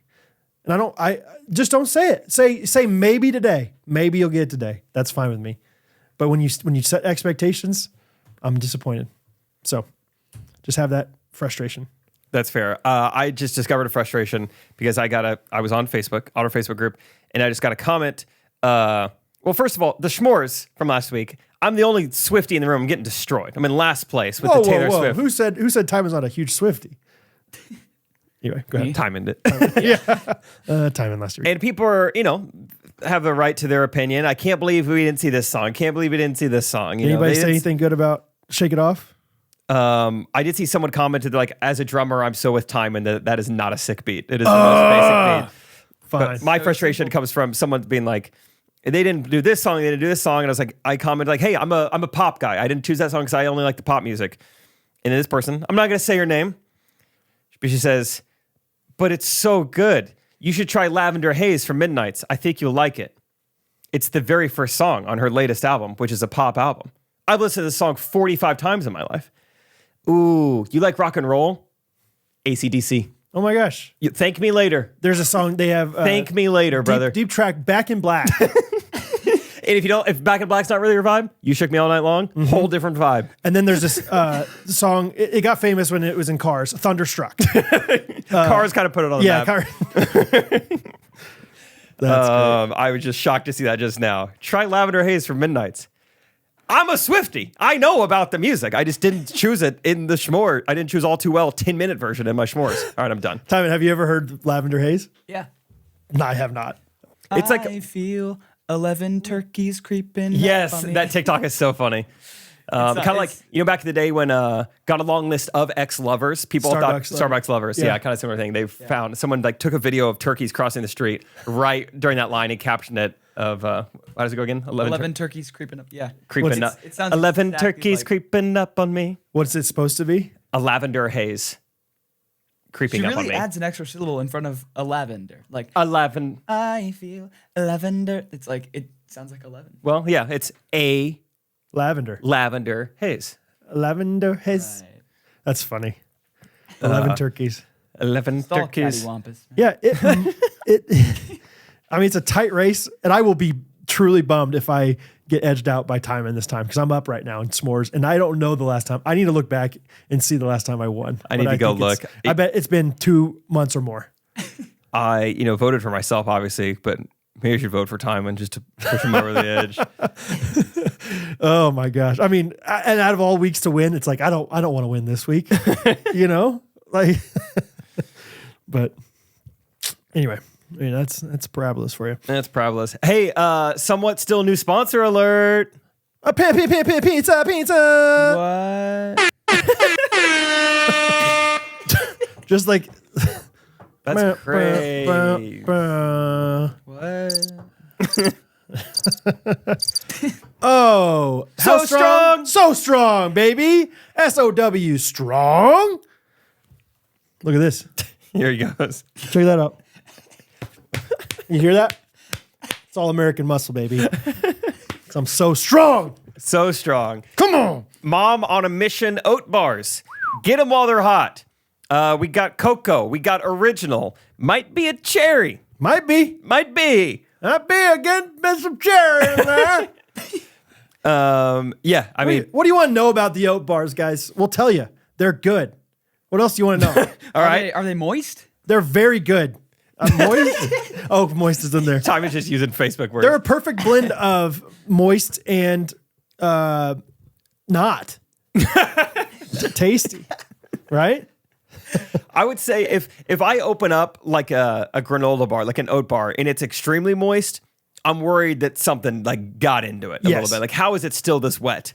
And I just don't say it. Say maybe today. Maybe you'll get it today. That's fine with me. But when you set expectations, I'm disappointed. So just have that frustration. That's fair. I just discovered a frustration because I was on Facebook, our Facebook group, and I just got a comment. Well, first of all, the s'mores from last week, I'm the only Swiftie in the room getting destroyed. I'm in last place with the Taylor Swift. Who said Timon's not a huge Swiftie? Anyway, go ahead. Timing it. Timon last year. And people are, have the right to their opinion. I can't believe we didn't see this song. Can't believe we didn't see this song. Anybody say anything good about Shake It Off? I did see someone commented like, as a drummer, I'm so with Timon that is not a sick beat. It is the most basic beat. Fine. But my frustration comes from someone being like, they didn't do this song, they didn't do this song, and I commented like, hey, I'm a pop guy. I didn't choose that song because I only like the pop music. And this person, I'm not gonna say her name, but she says, but it's so good. You should try Lavender Haze from Midnights. I think you'll like it. It's the very first song on her latest album, which is a pop album. I've listened to this song 45 times in my life. Ooh, you like rock and roll? AC/DC. Oh my gosh. Thank me later. There's a song they have. Thank me later, brother. Deep track, Back in Black. And if Back in Black's not really your vibe, You Shook Me All Night Long, whole different vibe. And then there's this song. It got famous when it was in Cars. Thunderstruck. Cars kind of put it on the map. That's great. I was just shocked to see that just now. Try Lavender Haze from Midnights. I'm a Swiftie. I know about the music. I just didn't choose it in the Schmore. I didn't choose All Too Well 10-minute version in my Schmores. All right, I'm done. Timon, have you ever heard Lavender Haze? Yeah. No, I have not. It's like I feel 11 turkeys creeping. yes, up on me. that TikTok is so funny. Kind of like, back in the day when got a long list of ex-lovers. People thought Starbucks lovers. Yeah, kind of similar thing. They found someone like took a video of turkeys crossing the street right during that line and captioned it of, how does it go again? 11 turkeys creeping up. Yeah. Creeping up. It sounds 11 exactly turkeys like- creeping up on me. What's it supposed to be? A lavender haze creeping She up on really me. adds an extra syllable in front of a lavender. Like, 11. I feel lavender. It's like, it sounds like 11. Well, yeah, it's a Lavender. lavender haze. Lavender Haze. Right. That's funny. 11 turkeys. 11 It's all turkeys. cattywampus. Yeah. I mean, it's a tight race, and I will be truly bummed if I get edged out by Timon this time because I'm up right now in S'mores, and I don't know the last time. I need to look back and see the last time I won. I need to go think look. I bet it's been 2 months or more. I, voted for myself, obviously, but maybe I should vote for Timon just to push him over the edge. Oh my gosh! I mean, and out of all weeks to win, it's like I don't want to win this week, like. But anyway, I mean that's Parabolas for you. That's Parabolas. Hey, somewhat still new sponsor alert. A pizza. What? Just like That's crazy. What? Oh, So how strong. So strong, baby. SOW strong. Look at this. Here he goes. Check that out. You hear that? It's all American muscle, baby. 'Cause I'm so strong. So strong. Come on. Mom on a mission oat bars. Get them while they're hot. We got cocoa. We got original. Might be a cherry. Might be. Might be. Might be again. Been some cherry in there. Yeah, I mean, What do you want to know about the oat bars, guys? We'll tell you. They're good. What else do you want to know? all right. Are they moist? They're very good. Moist? Oh, moist is in there. Time is just using Facebook words. They're a perfect blend of moist and not. Tasty. Right? I would say if I open up like a granola bar, like an oat bar, and it's extremely moist, I'm worried that something like got into it a little bit. Like, how is it still this wet?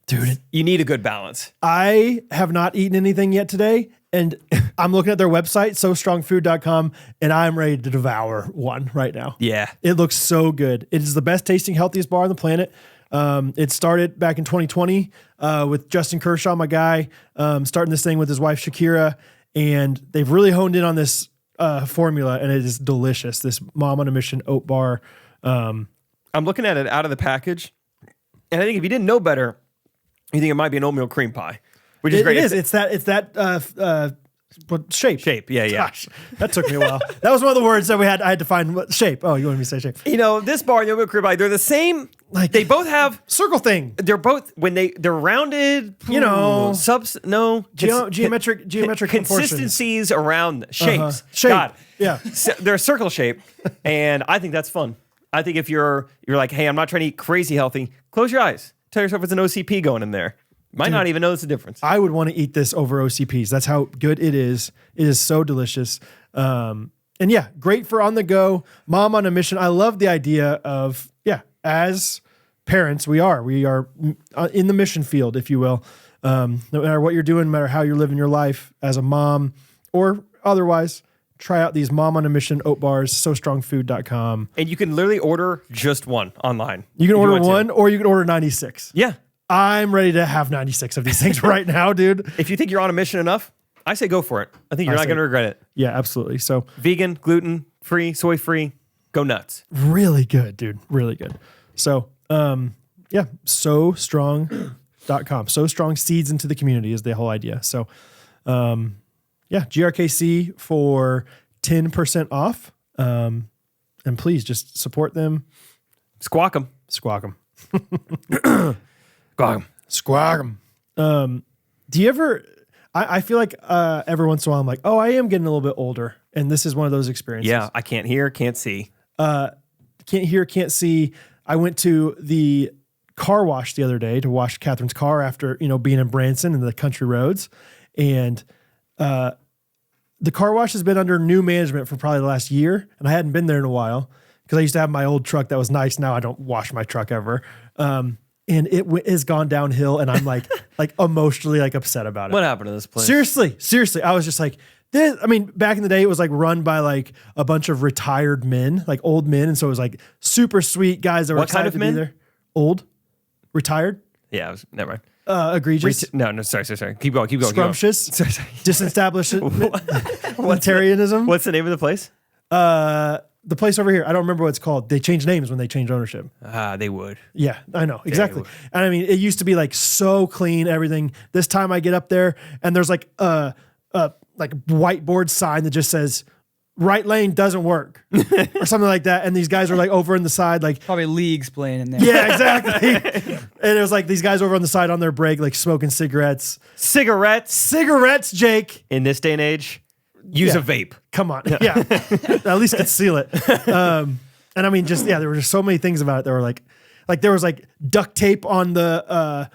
Dude, You need a good balance. I have not eaten anything yet today, and I'm looking at their website, sostrongfood.com, and I'm ready to devour one right now. Yeah. It looks so good. It is the best tasting, healthiest bar on the planet. It started back in 2020 with Justin Kershaw, my guy, starting this thing with his wife, Shakira, and they've really honed in on this formula, and it is delicious. This Mom on a Mission oat bar. I'm looking at it out of the package, and I think if you didn't know better, you think it might be an oatmeal cream pie, which is great. It is. It's that what shape. Shape. Yeah, yeah. Gosh, that took me a while. That was one of the words that I had to find. What shape? Oh, you wanted me to say shape? This bar and the oatmeal cream pie, they're the same. Like They both have. circle thing. They're both when they're rounded. Geometric proportions. consistencies around shapes. Shape. God, Yeah. they're a circle shape, and I think that's fun. I think if you're like, hey, I'm not trying to eat crazy healthy, close your eyes. Tell yourself it's an OCP going in there. Might not even notice the difference. I would want to eat this over OCPs. That's how good it is. It is so delicious. And yeah, great for on the go, mom on a mission. I love the idea of, as parents, we are in the mission field, if you will. No matter what you're doing, no matter how you're living your life as a mom or otherwise, try out these Mom on a Mission oat bars, sostrongfood.com. And you can literally order just one online. You can order one or you can order 96. Yeah. I'm ready to have 96 of these things right now, dude. If you think you're on a mission enough, I say go for it. I think you're not going to regret it. Yeah, absolutely. So vegan, gluten-free, soy-free, go nuts. Really good, dude. Really good. So, sostrong.com. So strong seeds into the community is the whole idea. So, GRKC for 10% off. And please just support them. Squawk them. Squawk them. Squawk them. Do you ever, I feel like every once in a while I'm like, oh, I am getting a little bit older. And this is one of those experiences. Yeah, I can't hear, can't see. Can't hear, can't see. I went to the car wash the other day to wash Catherine's car after, being in Branson and the country roads. And the car wash has been under new management for probably the last year. And I hadn't been there in a while because I used to have my old truck that was nice. Now I don't wash my truck ever. And it has gone downhill, and I'm like emotionally upset about it. What happened to this place? Seriously. I was just like, this. I mean, back in the day, it was run by a bunch of retired men, old men, and so it was super sweet guys that were excited to be there. Old, retired. Yeah, never mind. Egregious. No, sorry. Keep going. Scrumptious. Disestablishmentarianism. What's the name of the place? The place over here, I don't remember what it's called. They changed names when they changed ownership. They would. Yeah, I know. Exactly. And I mean, it used to be so clean, everything. This time I get up there and there's a whiteboard sign that just says, right lane doesn't work or something like that. And these guys are over in the side, probably leagues playing in there. Yeah, exactly. And it was these guys over on the side on their break, smoking cigarettes. Cigarettes, Jake. In this day and age. Use a vape. Come on. Yeah. At least conceal it. And I mean, there were just so many things about it that were there was duct tape on the,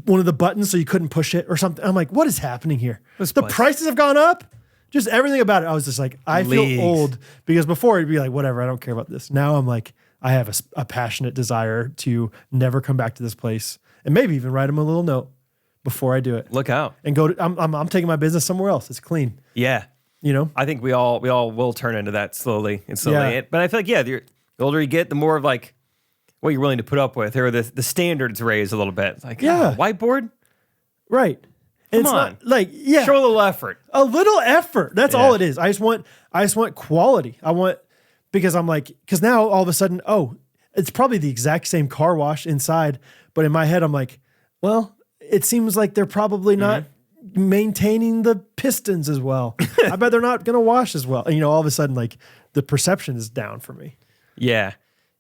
one of the buttons so you couldn't push it or something. I'm like, what is happening here? The prices have gone up. Just everything about it. I was just I feel old because before it'd be whatever. I don't care about this. Now I'm I have a passionate desire to never come back to this place and maybe even write them a little note before I do it. Look out. And go to, I'm taking my business somewhere else. It's clean. Yeah. I think we all will turn into that slowly. Yeah. But I feel the older you get, the more of what you're willing to put up with, or the standards raise a little bit. Whiteboard, right? And Come on, show a little effort. A little effort. That's all it is. I just want quality. Because because now all of a sudden, it's probably the exact same car wash inside, but in my head I'm well, it seems they're probably not maintaining the pistons as well. I bet they're not going to wash as well. And, all of a sudden, the perception is down for me. Yeah.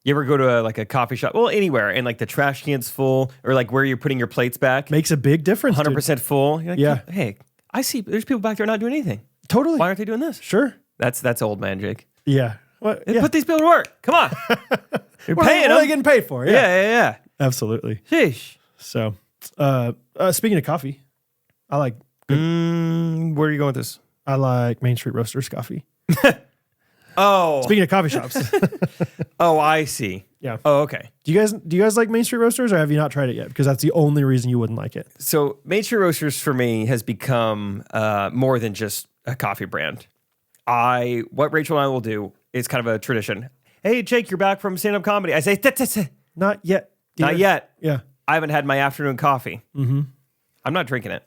You ever go to a coffee shop? Well, anywhere, and the trash can's full, or where you're putting your plates back. Makes a big difference. 100% full. You're yeah. Hey, I see there's people back there not doing anything. Totally. Why aren't they doing this? Sure. That's old man, Jake. Yeah. Put these people to work. Come on. You're paying them. What are they getting paid for? Yeah. Absolutely. Sheesh. So, speaking of coffee, I like. Where are you going with this? I like Main Street Roasters coffee. Oh. Speaking of coffee shops. Oh, I see. Yeah. Oh, okay. Do you guys like Main Street Roasters, or have you not tried it yet? Because that's the only reason you wouldn't like it. So Main Street Roasters for me has become more than just a coffee brand. What Rachel and I will do is kind of a tradition. Hey, Jake, you're back from stand-up comedy. I say, not yet. Not yet. Yeah. I haven't had my afternoon coffee. Mm-hmm. I'm not drinking it.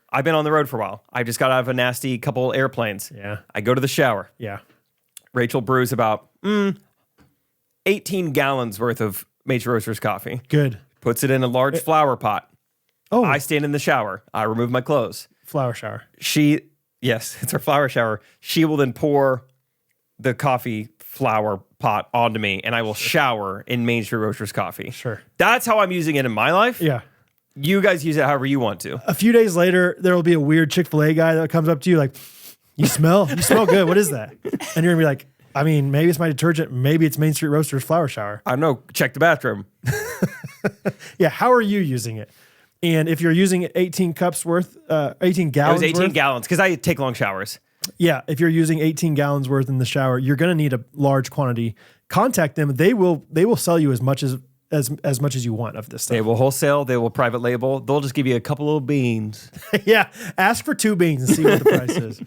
I've been on the road for a while. I just got out of a nasty couple airplanes. Yeah. I go to the shower. Yeah. Rachel brews about 18 gallons worth of Major Roasters coffee. Good. Puts it in a large flower pot. Oh. I stand in the shower. I remove my clothes. Flower shower. Yes, it's our flower shower. She will then pour the coffee flower pot onto me, and I will shower in Main Street Roasters coffee. Sure. That's how I'm using it in my life. Yeah. You guys use it however you want to. A few days later, there will be a weird Chick-fil-A guy that comes up to you you smell good. What is that? And you're going to be maybe it's my detergent. Maybe it's Main Street Roasters flower shower. I don't know. Check the bathroom. Yeah. How are you using it? And if you're using 18 cups worth, 18 It gallons was 18 worth, gallons because I take long showers. yeah, if you're using 18 gallons worth in the shower, you're going to need a large quantity. Contact them. They will sell you as much as you want of this stuff. They will wholesale. They will private label. They'll just give you a couple little beans. Yeah. Ask for 2 beans and see what the price is.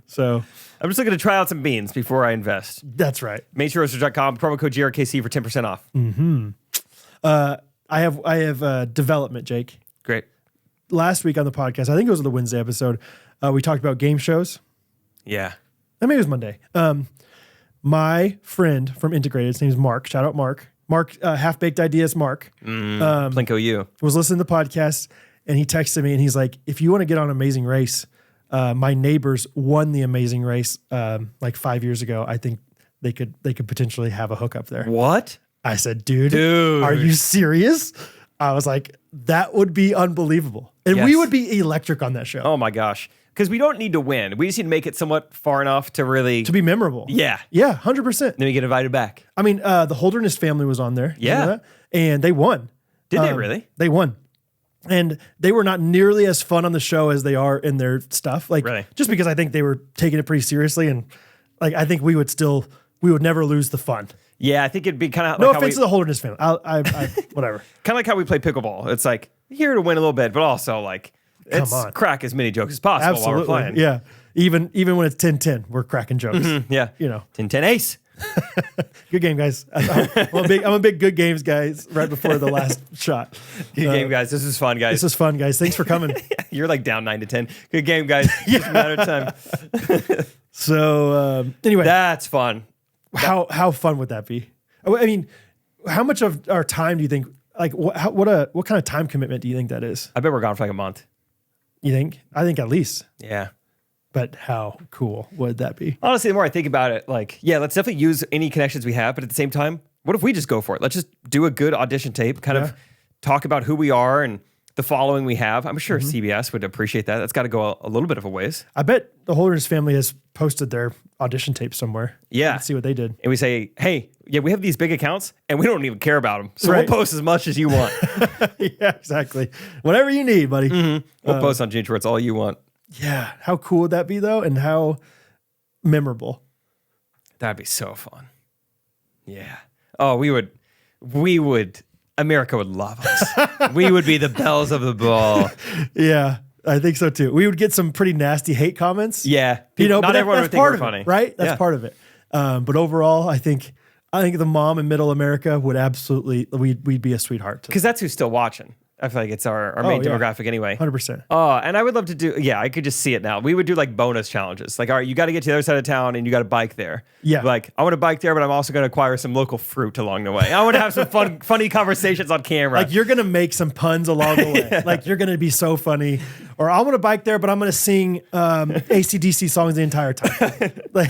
So I'm just looking to try out some beans before I invest. that's right. Meteor.com, promo code GRKC for 10% off. I have development, Jake. Great. Last week on the podcast, I think it was the Wednesday episode, we talked about game shows. Yeah. Maybe it was Monday. My friend from Integrated, his name's Mark. Shout out Mark. Mark, Half Baked Ideas, Mark. Plinko U. Was listening to the podcast and he texted me and he's like, if you want to get on Amazing Race, my neighbors won the Amazing Race like 5 years ago. I think they could potentially have a hookup there. What? I said, dude, are you serious? I was like, that would be unbelievable. And we Yes. would be electric on that show. Oh my gosh. Because we don't need to win. We just need to make it somewhat far enough to really. To be memorable. Yeah. Yeah, 100%. Then we get invited back. I mean, the Holderness family was on there. Did you know Yeah. that? And they won. Did they really? They won. And they were not nearly as fun on the show as they are in their stuff. Like, Really? just because I think they were taking it pretty seriously. And like, I think we would never lose the fun. Yeah, I think it'd be kind of No like offense to the Holderness family. I whatever. kind of like how we play pickleball. It's like here to win a little bit, but also like it's on. crack as many jokes as possible while we're playing. Yeah. Even when it's 10-10, we're cracking jokes. Yeah. You know. 10-10 ace. Good game, guys. I'm a big good games guys right before the last shot. Good game, guys. This is fun, guys. This is fun, guys. Thanks for coming. You're like down 9-10. Good game, guys. Just a matter of time. So anyway, That's fun. how fun would that be? I mean, how much of our time do you think? Like, what kind of time commitment do you think that is? I bet we're gone for like a month. You think? I think at least. Yeah. But how cool would that be? Honestly, the more I think about it, like, yeah, let's definitely use any connections we have. But at the same time, what if we just go for it? Let's just do a good audition tape, kind of talk about who we are and the following we have. I'm sure CBS would appreciate that. That's got to go a little bit of a ways. I bet the Holderness family has posted their audition tape somewhere. Yeah. Let's see what they did. And we say, hey, yeah, we have these big accounts and we don't even care about them. So Right. we'll post as much as you want. Yeah, exactly. Whatever you need, buddy. We'll post on Gene Schwartz all you want. Yeah. How cool would that be, though? And how memorable. That'd be so fun. Yeah. Oh, we would, America would love us. We would be the bells of the ball. Yeah, I think so too. We would get some pretty nasty hate comments. Yeah. Not not everyone would think part we're of funny. it, right? That's Yeah. part of it. But overall, I think the mom in middle America would absolutely, we'd be a sweetheart. Because that's who's still watching. I feel like it's our main yeah. demographic anyway. 100%. Oh, and I would love to do, I could just see it now. We would do like bonus challenges. Like, all right, you got to get to the other side of town and you got to bike there. Yeah. Like, I want to bike there, but I'm also going to acquire some local fruit along the way. I want to have some funny conversations on camera. Like, you're going to make some puns along the way. Like, you're going to be so funny. Or I want to bike there, but I'm going to sing AC/DC songs the entire time. Like,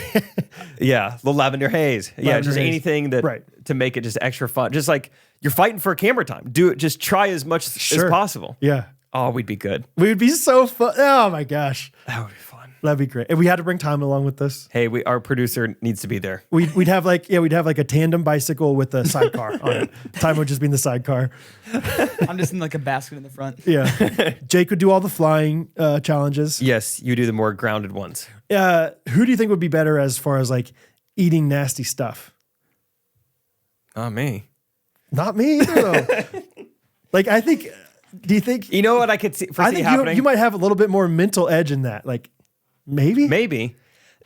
yeah, the lavender haze. Yeah, Lavender just haze. anything that Right. to make it just extra fun. Just like you're fighting for camera time. Do it. Just try as much Sure. as possible. yeah. Oh, we'd be good. We would be so fun. Oh, my gosh. That would be fun. That'd be great. And we had to bring Tom along with us. Hey, our producer needs to be there. We'd have like a tandem bicycle with a sidecar on it. Time would just be in the sidecar. I'm just in like a basket in the front. Yeah. Jake would do all the flying challenges. Yes, you do the more grounded ones. Who do you think would be better as far as like eating nasty stuff? Not me. Not me either, though. Like, I think, do you think? You know what I could see I think happening? you might have a little bit more mental edge in that. Like, maybe? Maybe.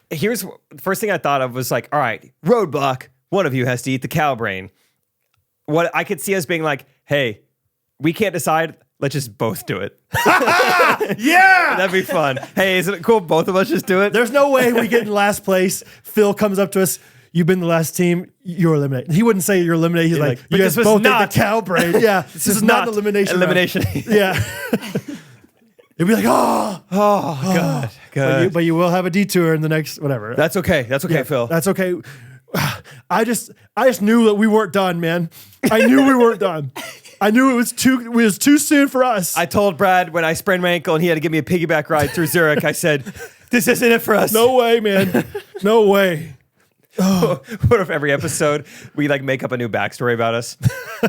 Here's the first thing I thought of was like, all right, roadblock. One of you has to eat the cow brain. What I could see us being like, hey, we can't decide. Let's just both do it. Yeah! That'd be fun. Hey, isn't it cool? Both of us just do it. There's no way we get in last place. Phil comes up to us. You've been the last team. You're eliminated. He wouldn't say you're eliminated. He's like, but you guys this was both not- ate the cow brain. Yeah, this is not an elimination. round. Elimination. Yeah. It'd be like, oh, God. Good. but you will have a detour in the next whatever. That's okay. That's okay, Yeah, Phil. That's okay. I just knew that we weren't done, man. I knew we weren't done. I knew it was too soon for us. I told Brad when I sprained my ankle and he had to give me a piggyback ride through Zurich, I said, this isn't it for us. No way, man. No way. What if every episode we like make up a new backstory about us?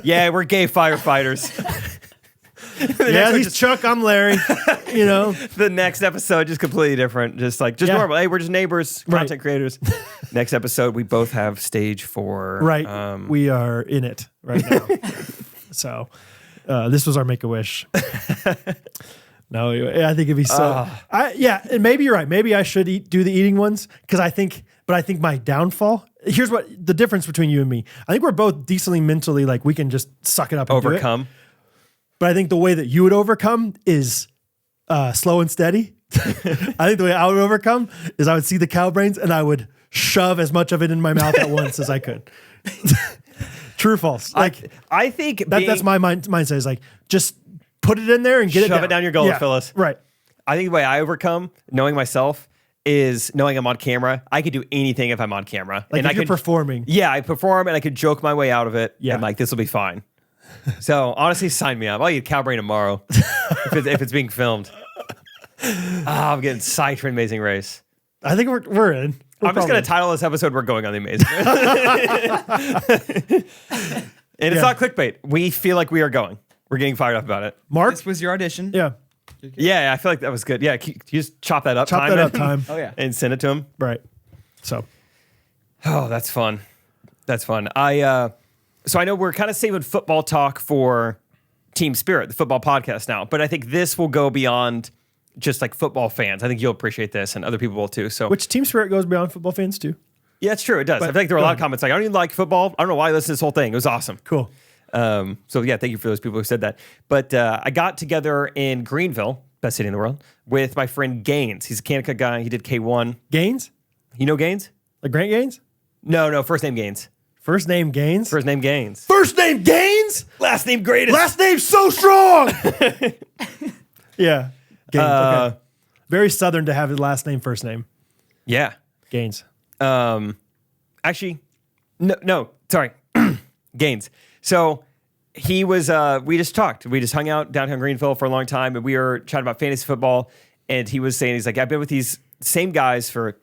Yeah, we're gay firefighters. Yeah, he's Chuck, I'm Larry. You know, the next episode just completely different. Just normal. Hey, we're just neighbors, content creators. Next episode, we both have stage 4. Right. We are in it right now. So this was our Make-A-Wish. No, I think it'd be so. And maybe you're right. Maybe I should do the eating ones because I think my downfall. Here's what the difference between you and me. I think we're both decently mentally like we can just suck it up and overcome. Do it. But I think the way that you would overcome is slow and steady. I think the way I would overcome is I would see the cow brains and I would shove as much of it in my mouth at once as I could. True or false? Like I think that's my mindset is like just put it in there and get shove it down your gullet, Phyllis. Right. I think the way I overcome knowing myself is knowing I'm on camera. I could do anything if I'm on camera. Like and if you're performing. Yeah, I perform and I could joke my way out of it. Yeah. And like, this will be fine. So honestly, sign me up. I'll eat a cow brain tomorrow if it's being filmed. I'm getting psyched for Amazing Race. I think we're in. I'm just going to title this episode, We're Going on the Amazing Race. And it's not clickbait. We feel like we are going. We're getting fired up about it. Mark? This was your audition? Yeah. Yeah, I feel like that was good. Yeah, can you just chop that up time. Oh, yeah. And send it to him. Right. So. Oh, that's fun. That's fun. So I know we're kind of saving football talk for Team Spirit, the football podcast now, but I think this will go beyond just like football fans. I think you'll appreciate this and other people will too. So which Team Spirit goes beyond football fans too. Yeah, it's true. It does. But I feel like there were a lot of comments like, I don't even like football. I don't know why I listened to this whole thing. It was awesome. Cool. So yeah, thank you for those people who said that. But I got together in Greenville, best city in the world, with my friend Gaines. He's a Kanaka guy. He did K1. Gaines? You know Gaines? Like Grant Gaines? No, first name Gaines. First name Gaines? First name Gaines. First name Gaines? Last name greatest. Last name so strong. Yeah. Gaines. Okay. Very Southern to have his last name, first name. Yeah. Gaines. Actually, no, sorry. Gaines. So he was, we just talked. We just hung out downtown Greenville for a long time and we were chatting about fantasy football. And he was saying, he's like, I've been with these same guys for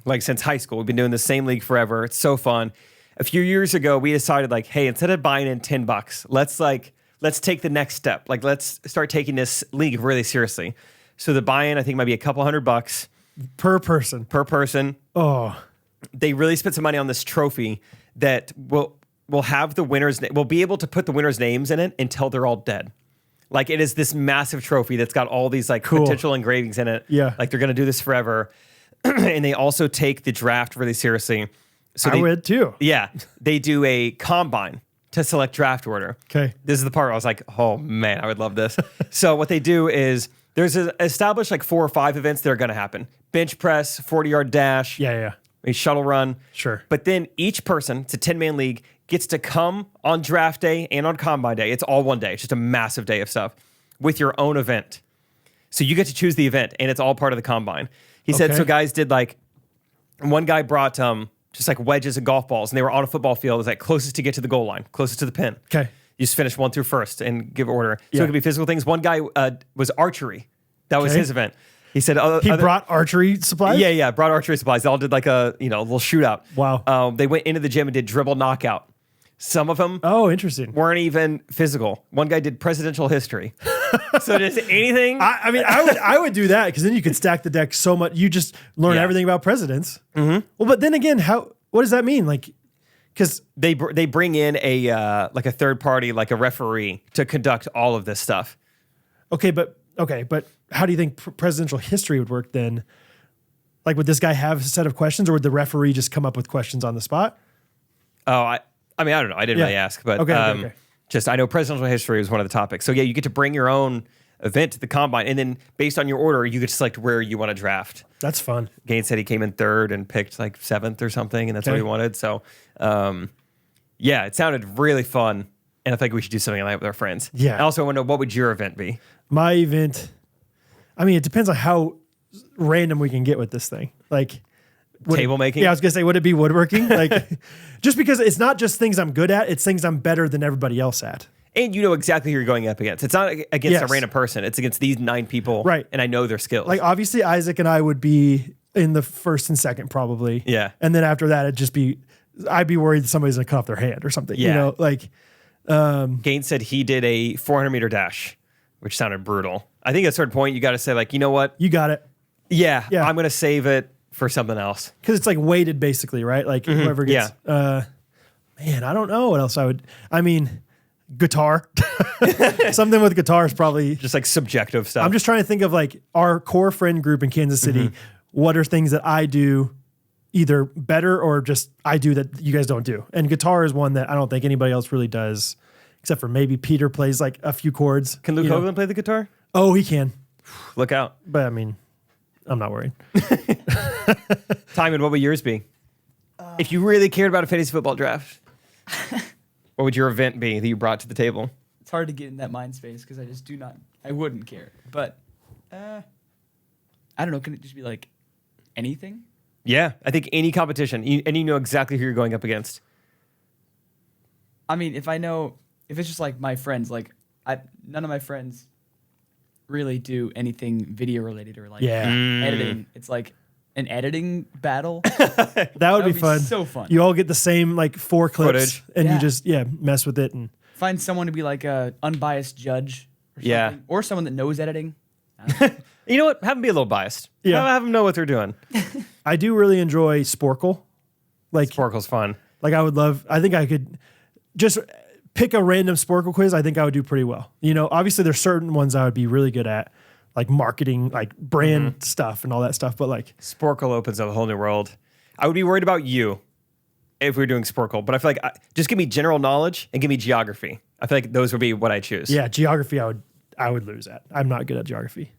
like since high school. We've been doing the same league forever. It's so fun. A few years ago, we decided like, hey, instead of buying in $10, let's take the next step. Like, let's start taking this league really seriously. So the buy-in, I think, might be a couple $100 per person. Oh, they really spent some money on this trophy that will have the winners. We'll be able to put the winners' names in it until they're all dead. Like it is this massive trophy that's got all these like potential engravings in it. Yeah, like they're gonna do this forever. And they also take the draft really seriously. So I would too. Yeah, they do a combine to select draft order. Okay, this is the part where I was like, oh man, I would love this. So what they do is there's established like 4 or 5 events that are going to happen: bench press, 40-yard dash, a shuttle run. Sure. But then each person, it's a 10-man league, gets to come on draft day and on combine day. It's all one day. It's just a massive day of stuff with your own event. So you get to choose the event, and it's all part of the combine. He said so. Guys did like one guy brought just like wedges and golf balls, and they were on a football field. It was like closest to get to the goal line, closest to the pin. Okay. You just finish 1 through first and give order. So it could be physical things. One guy was archery. That was his event. He said he brought archery supplies? Yeah, brought archery supplies. They all did like a little shootout. Wow. They went into the gym and did dribble knockout. Some of them interesting. weren't even physical. One guy did presidential history. So just anything. I would do that because then you could stack the deck so much. You just learn everything about presidents. Mm-hmm. Well, but then again, what does that mean? Like, because they bring in a like a third party, like a referee, to conduct all of this stuff. Okay, but how do you think presidential history would work then? Like, would this guy have a set of questions, or would the referee just come up with questions on the spot? Oh, I don't know. I didn't really ask, but okay. Just I know presidential history was one of the topics. So yeah, you get to bring your own event to the combine, and then based on your order, you get to select where you want to draft. That's fun. Gaines said he came in 3rd and picked like 7th or something, and that's what he wanted. So, yeah, it sounded really fun, and I think we should do something like that with our friends. Yeah. I also want to know, what would your event be? My event, it depends on how random we can get with this thing. Like table making? Yeah, I was gonna say, would it be woodworking? Like, just because it's not just things I'm good at, it's things I'm better than everybody else at. And you know exactly who you're going up against. It's not against a random person. It's against these 9 people. Right. And I know their skills. Like, obviously, Isaac and I would be in the first and second probably. Yeah. And then after that, I'd be worried that somebody's gonna cut off their hand or something. Yeah. You know, like Gaines said he did a 400-meter dash, which sounded brutal. I think at a certain point, you got to say, like, you know what? you got it. Yeah, Yeah. I'm going to save it for something else. Because it's like weighted basically, right? Like whoever gets, man, I don't know what else guitar. Something with guitar is probably, Just like subjective stuff. I'm just trying to think of like our core friend group in Kansas City. What are things that I do either better or just I do that you guys don't do? And guitar is one that I don't think anybody else really does, except for maybe Peter plays like a few chords. Can Luke Hoagland play the guitar? Oh, he can. Look out. But I mean, I'm not worried. Timon, what would yours be? If you really cared about a fantasy football draft, what would your event be that you brought to the table? It's hard to get in that mind space because I wouldn't care. But I don't know. Can it just be like anything? Yeah, I think any competition, and you know exactly who you're going up against. I mean, if it's just like my friends, like none of my friends really do anything video related or like editing. It's like an editing battle. That would be fun. So fun. You all get the same like 4 clips Footage. and Yeah. you just mess with it and Find someone to be like a unbiased judge. Or Yeah. something. Or someone that knows editing. You know what? Have them be a little biased. Yeah. Have them know what they're doing. I do really enjoy Sporkle. Like Sporkle's fun. Like I think I could just pick a random Sporkle quiz. I think I would do pretty well. You know, obviously there's certain ones I would be really good at, like marketing, like brand stuff and all that stuff. But like, Sporkle opens up a whole new world. I would be worried about you if we were doing Sporkle, but I feel like just give me general knowledge and give me geography. I feel like those would be what I choose. yeah, geography I would lose at. I'm not good at geography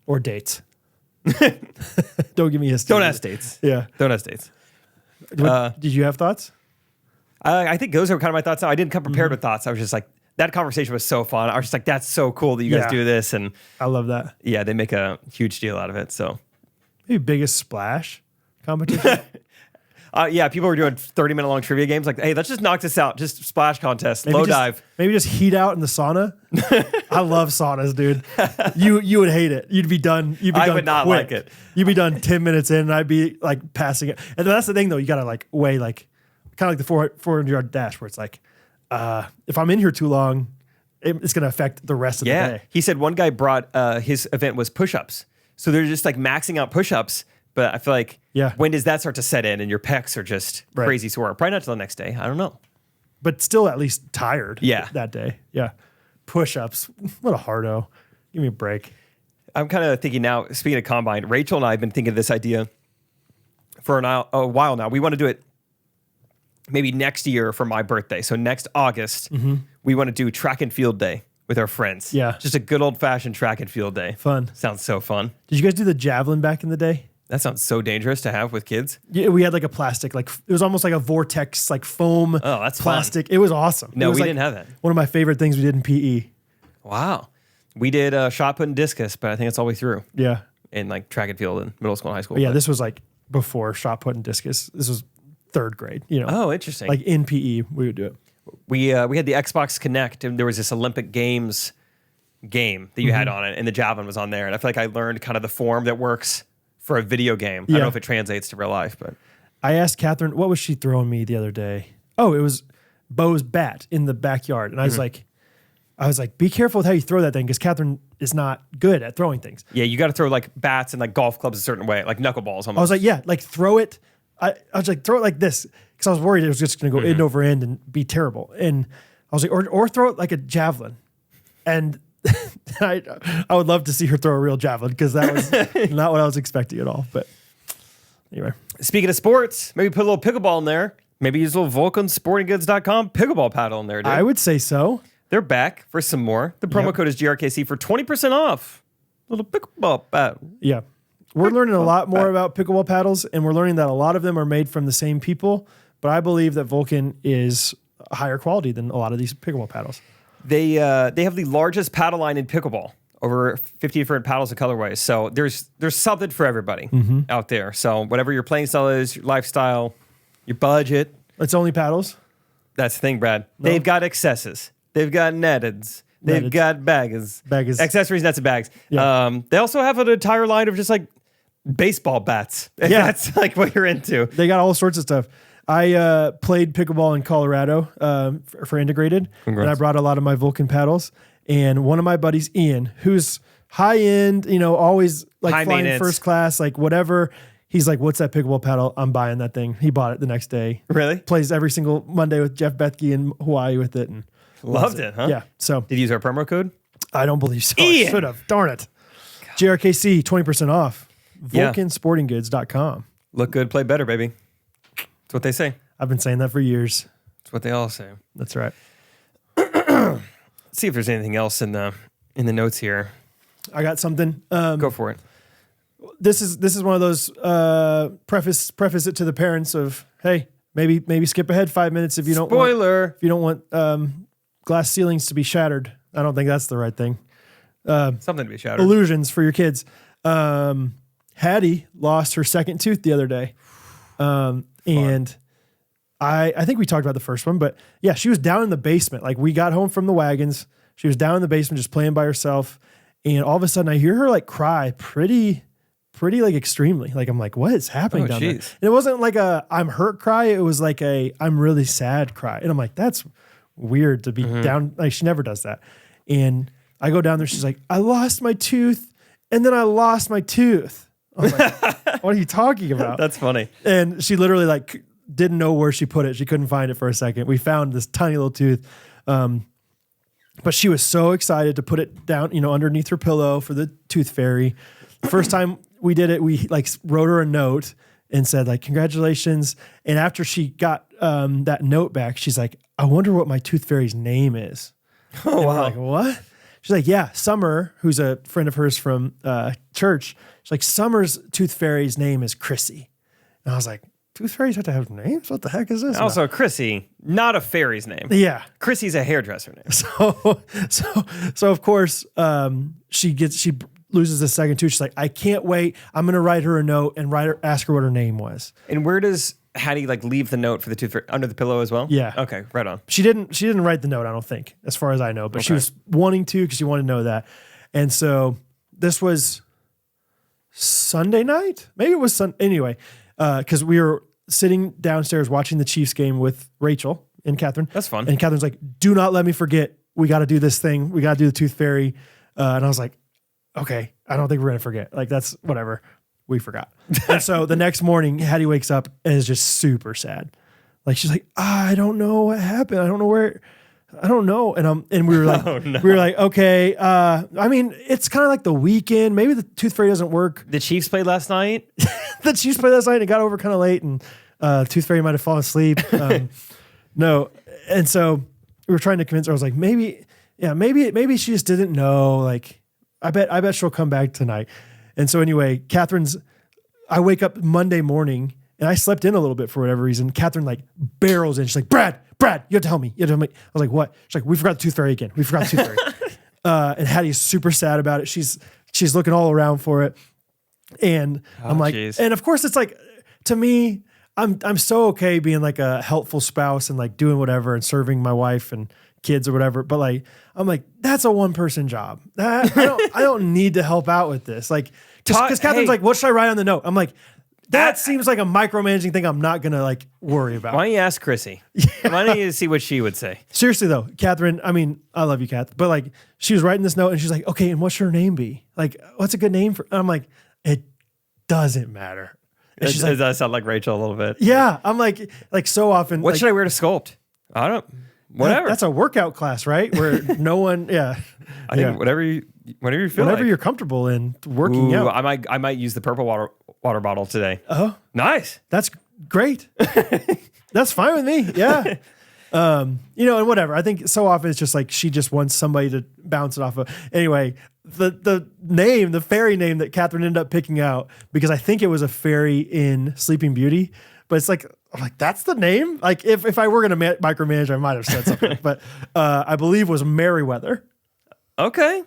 or dates. Don't give me history. Don't ask dates. Yeah. Don't ask dates. Did you have thoughts? I think those are kind of my thoughts now. I didn't come prepared with thoughts. I was just like, that conversation was so fun. I was just like, that's so cool that you guys Yeah. do this. And I love that. yeah, they make a huge deal out of it. So Maybe biggest splash competition. yeah, people were doing 30-minute long trivia games. Like, hey, let's just knock this out. Just splash contest, low dive. Maybe just heat out in the sauna. I love saunas, dude. You would hate it. You'd be done. You'd be I done would not quick. like it. You'd be done 10 minutes in, and I'd be like passing it. And that's the thing, though. You gotta like weigh like kind of like the 400-yard dash, where it's like, if I'm in here too long, it's gonna affect the rest of the Yeah. day. He said one guy brought his event was push-ups. So they're just like maxing out push-ups. But I feel like when does that start to set in and your pecs are just crazy sore? Probably not till the next day. I don't know. But still, at least tired. Yeah. That day. Yeah. Push-ups. What a hardo. Give me a break. I'm kind of thinking now, speaking of combine, Rachel and I have been thinking of this idea for a while now. We want to do it maybe next year for my birthday. So next August, we want to do track and field day with our friends. Yeah. Just a good old-fashioned track and field day. Fun. Sounds so fun. Did you guys do the javelin back in the day? That sounds so dangerous to have with kids. Yeah, we had like a plastic, like it was almost like a vortex, like foam. Oh, that's plastic. It was awesome. No, It was we like didn't have that. One of my favorite things we did in PE. Wow. We did shot put and discus, but I think it's all the way through Yeah. in like track and field in middle school and high school. But yeah, But- this was like before shot put and discus. This was 3rd grade. You know, Oh, interesting. like in PE we would do it. we had the Xbox Connect, and there was this Olympic Games game that you had on it, and the javelin was on there. And I feel like I learned kind of the form that works for a video game. I don't know if it translates to real life, but I asked Catherine, what was she throwing me the other day? Oh, it was Bo's bat in the backyard, and I was like, be careful with how you throw that thing because Catherine is not good at throwing things. yeah, you got to throw like bats and like golf clubs a certain way, like knuckleballs almost. I was like, yeah, like throw it. I was like, throw it like this because I was worried it was just going to go end over end and be terrible. And I was like, or throw it like a javelin. And I would love to see her throw a real javelin because that was not what I was expecting at all. But anyway, Speaking of sports, maybe put a little pickleball in there. Maybe use a little VulcanSportingGoods.com pickleball paddle in there, dude. I would say so. They're back for some more. The promo code is GRKC for 20% off. Little pickleball paddle. Yeah. We're learning a lot more about pickleball paddles, and we're learning that a lot of them are made from the same people. But I believe that Vulcan is a higher quality than a lot of these pickleball paddles. They have the largest paddle line in pickleball, over 50 different paddles and colorways. So there's something for everybody out there. So whatever your playing style is, your lifestyle, your budget, It's only paddles. that's the thing, Brad. They've got accesses. They've got netteds. They've Netteds. got bags. Baggers. Accessories, nets, and bags. Yeah. They also have an entire line of just like baseball bats. If Yeah. that's like what you're into. They got all sorts of stuff. I played pickleball in Colorado for integrated, and I brought a lot of my Vulcan paddles. And one of my buddies, Ian, who's high end, always like High flying maintenance. first class, like whatever. He's like, "What's that pickleball paddle? I'm buying that thing." He bought it the next day. Really? Plays every single Monday with Jeff Bethke in Hawaii with it, and Loved it, huh? Yeah. So Did you use our promo code? I don't believe so. Ian! I should have. Darn it. JRKC 20% off. Yeah. VulcanSportingGoods.com. Look good, play better, baby. That's what they say. I've been saying that for years. That's what they all say. That's right. Let's see if there's anything else in the notes here. I got something. Go for it. This is one of those preface it to the parents of, hey, maybe skip ahead 5 minutes if you don't Spoiler. want glass ceilings to be shattered. I don't think that's the right thing. Something to be shattered. Illusions for your kids. Hattie lost her second tooth the other day. And I think we talked about the first one, but yeah, she was down in the basement. Like we got home from the wagons. She was down in the basement just playing by herself. And all of a sudden I hear her like cry pretty like extremely. Like I'm like, what is happening down there? And it wasn't like a I'm hurt cry. It was like a I'm really sad cry. And I'm like, that's weird to be down. Like she never does that. And I go down there. She's like, I lost my tooth. And then I lost my tooth. I was like, what are you talking about? That's funny. And she literally like didn't know where she put it. She couldn't find it for a second. We found this tiny little tooth. But she was so excited to put it down, underneath her pillow for the tooth fairy. The first time we did it, we like wrote her a note and said like, congratulations. And after she got that note back, she's like, I wonder what my tooth fairy's name is. Oh, And wow. we're like, what? She's like, yeah, Summer, who's a friend of hers from church. She's like, Summer's tooth fairy's name is Chrissy. And I was like, tooth fairies have to have names? What the heck is this? Also, Chrissy, not a fairy's name. Yeah. Chrissy's a hairdresser name. So of course, she loses the second tooth. She's like, I can't wait. I'm going to write her a note and ask her what her name was. And where does Hattie like leave the note for the tooth fairy? Under the pillow as well? Yeah. Okay, right on. She didn't write the note, I don't think, as far as I know, but she was wanting to because she wanted to know that. And so this was Sunday night. Maybe it was anyway, because we were sitting downstairs watching the Chiefs game with Rachel and Catherine. That's fun. And Catherine's like, do not let me forget. We got to do this thing. We got to do the tooth fairy. And I was like, okay, I don't think we're going to forget. Like, that's whatever. We forgot. And so the next morning, Hattie wakes up and is just super sad. Like, she's like, I don't know what happened. I don't know where. I don't know. And we were like, we were like, okay. I mean, it's kind of like the weekend. Maybe the tooth fairy doesn't work. The Chiefs played last night. The Chiefs played last night and it got over kind of late, and tooth fairy might have fallen asleep. No. And so we were trying to convince her. I was like, maybe she just didn't know. Like, I bet she'll come back tonight. And so anyway, I wake up Monday morning and I slept in a little bit for whatever reason. Catherine like barrels in. She's like, Brad, you have to tell me. I was like, what? She's like, we forgot the tooth fairy again. We forgot the tooth fairy. And Hattie's super sad about it. She's looking all around for it. And I'm like, geez. and of course it's like, to me, I'm so okay being like a helpful spouse and like doing whatever and serving my wife and kids or whatever. But like, I'm like, that's a one-person job. I don't need to help out with this. Like, because Catherine's like, what should I write on the note? I'm like, that seems like a micromanaging thing I'm not going to like worry about. Why don't you ask Chrissy? Why don't you see what she would say? Seriously though, Catherine, I mean, I love you, Kath, but like she was writing this note and she's like, okay, and what should her name be? Like, what's a good name for, and I'm like, it doesn't matter. And she's like, Does that sound like Rachel a little bit? yeah. I'm like so often. What like, should I wear to sculpt? I don't, whatever. That's a workout class, right? Where no one, yeah. I think whatever you feel Whatever like. you're comfortable in working Ooh, out. I might use the purple water bottle today. Oh, Nice. that's great. That's fine with me. Yeah. And whatever. I think so often it's just like she just wants somebody to bounce it off of. Anyway, the fairy name that Catherine ended up picking out, because I think it was a fairy in Sleeping Beauty, but it's like, I'm like, that's the name? Like if I were going to micromanage, I might have said something, but I believe was Merryweather. Okay.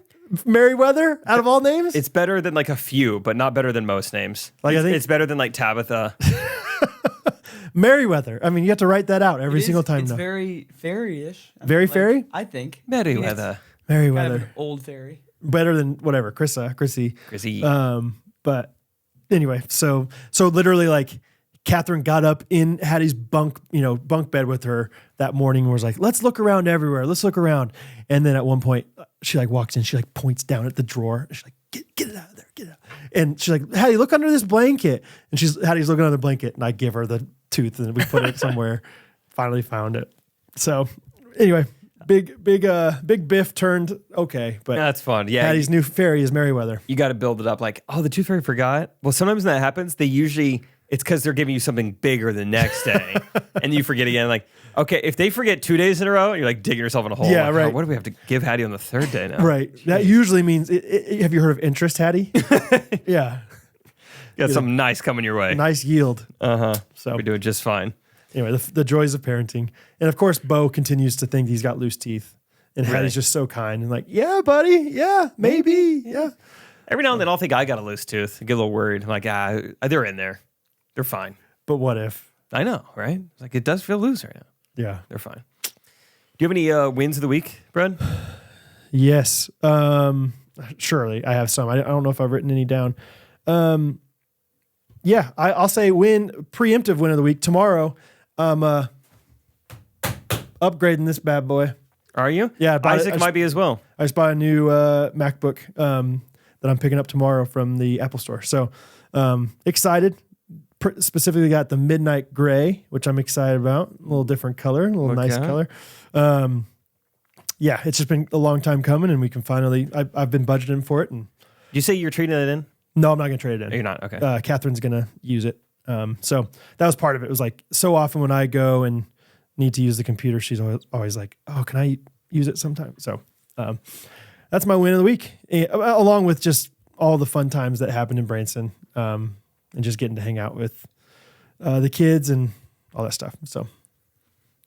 Merryweather out of all names? It's better than like a few, but not better than most names. Like, I think- it's better than like Tabitha. Merryweather. I mean, you have to write that out every single time. It's now. very fairy-ish. Very fairy? I think. Merryweather. Merryweather. Kind of an old fairy. Better than whatever, Chrissy. Chrissy. But anyway, so literally like Catherine got up in Hattie's bunk bed with her that morning and was like, let's look around everywhere. Let's look around. And then at one point she like walks in, she like points down at the drawer. And she's like, get it out of there, get it out. And she's like, Hattie, look under this blanket. And Hattie's looking under the blanket and I give her the tooth and we put it somewhere. Finally found it. So anyway, big Biff turned okay, but That's fun. Yeah. Hattie's new fairy is Merryweather. You got to build it up like, oh, the tooth fairy forgot. Well, sometimes when that happens, it's because they're giving you something bigger the next day and you forget again. Like, okay, if they forget 2 days in a row, you're like digging yourself in a hole. Yeah, like, right. Oh, what do we have to give Hattie on the third day now? Right. Jeez. That usually means, have you heard of interest, Hattie? Yeah. Got something nice coming your way. Nice yield. So we're doing just fine. Anyway, the joys of parenting. And of course, Bo continues to think he's got loose teeth. And Really? Hattie's just so kind and like, yeah, buddy. Yeah, maybe. Yeah. Every now and then I'll think I got a loose tooth. I get a little worried. I'm like, they're in there. They're fine. But what if? I know, right? It's like, it does feel loose right now. Yeah. They're fine. Do you have any wins of the week, Brad? Yes. Surely I have some. I don't know if I've written any down. Yeah, I'll say preemptive win of the week. Tomorrow, I'm upgrading this bad boy. Are you? Yeah, Isaac might be as well. I just bought a new MacBook that I'm picking up tomorrow from the Apple Store. So excited. Specifically got the Midnight Gray, which I'm excited about. A little different color, a little nice color. Yeah, it's just been a long time coming, and we can finally. I've been budgeting for it, and Did you say you're trading it in? no, I'm not going to trade it in. You're not? Okay. Catherine's going to use it. So that was part of it. It was like so often when I go and need to use the computer, she's always like, "Oh, can I use it sometime?" So that's my win of the week, along with just all the fun times that happened in Branson, and just getting to hang out with the kids and all that stuff. So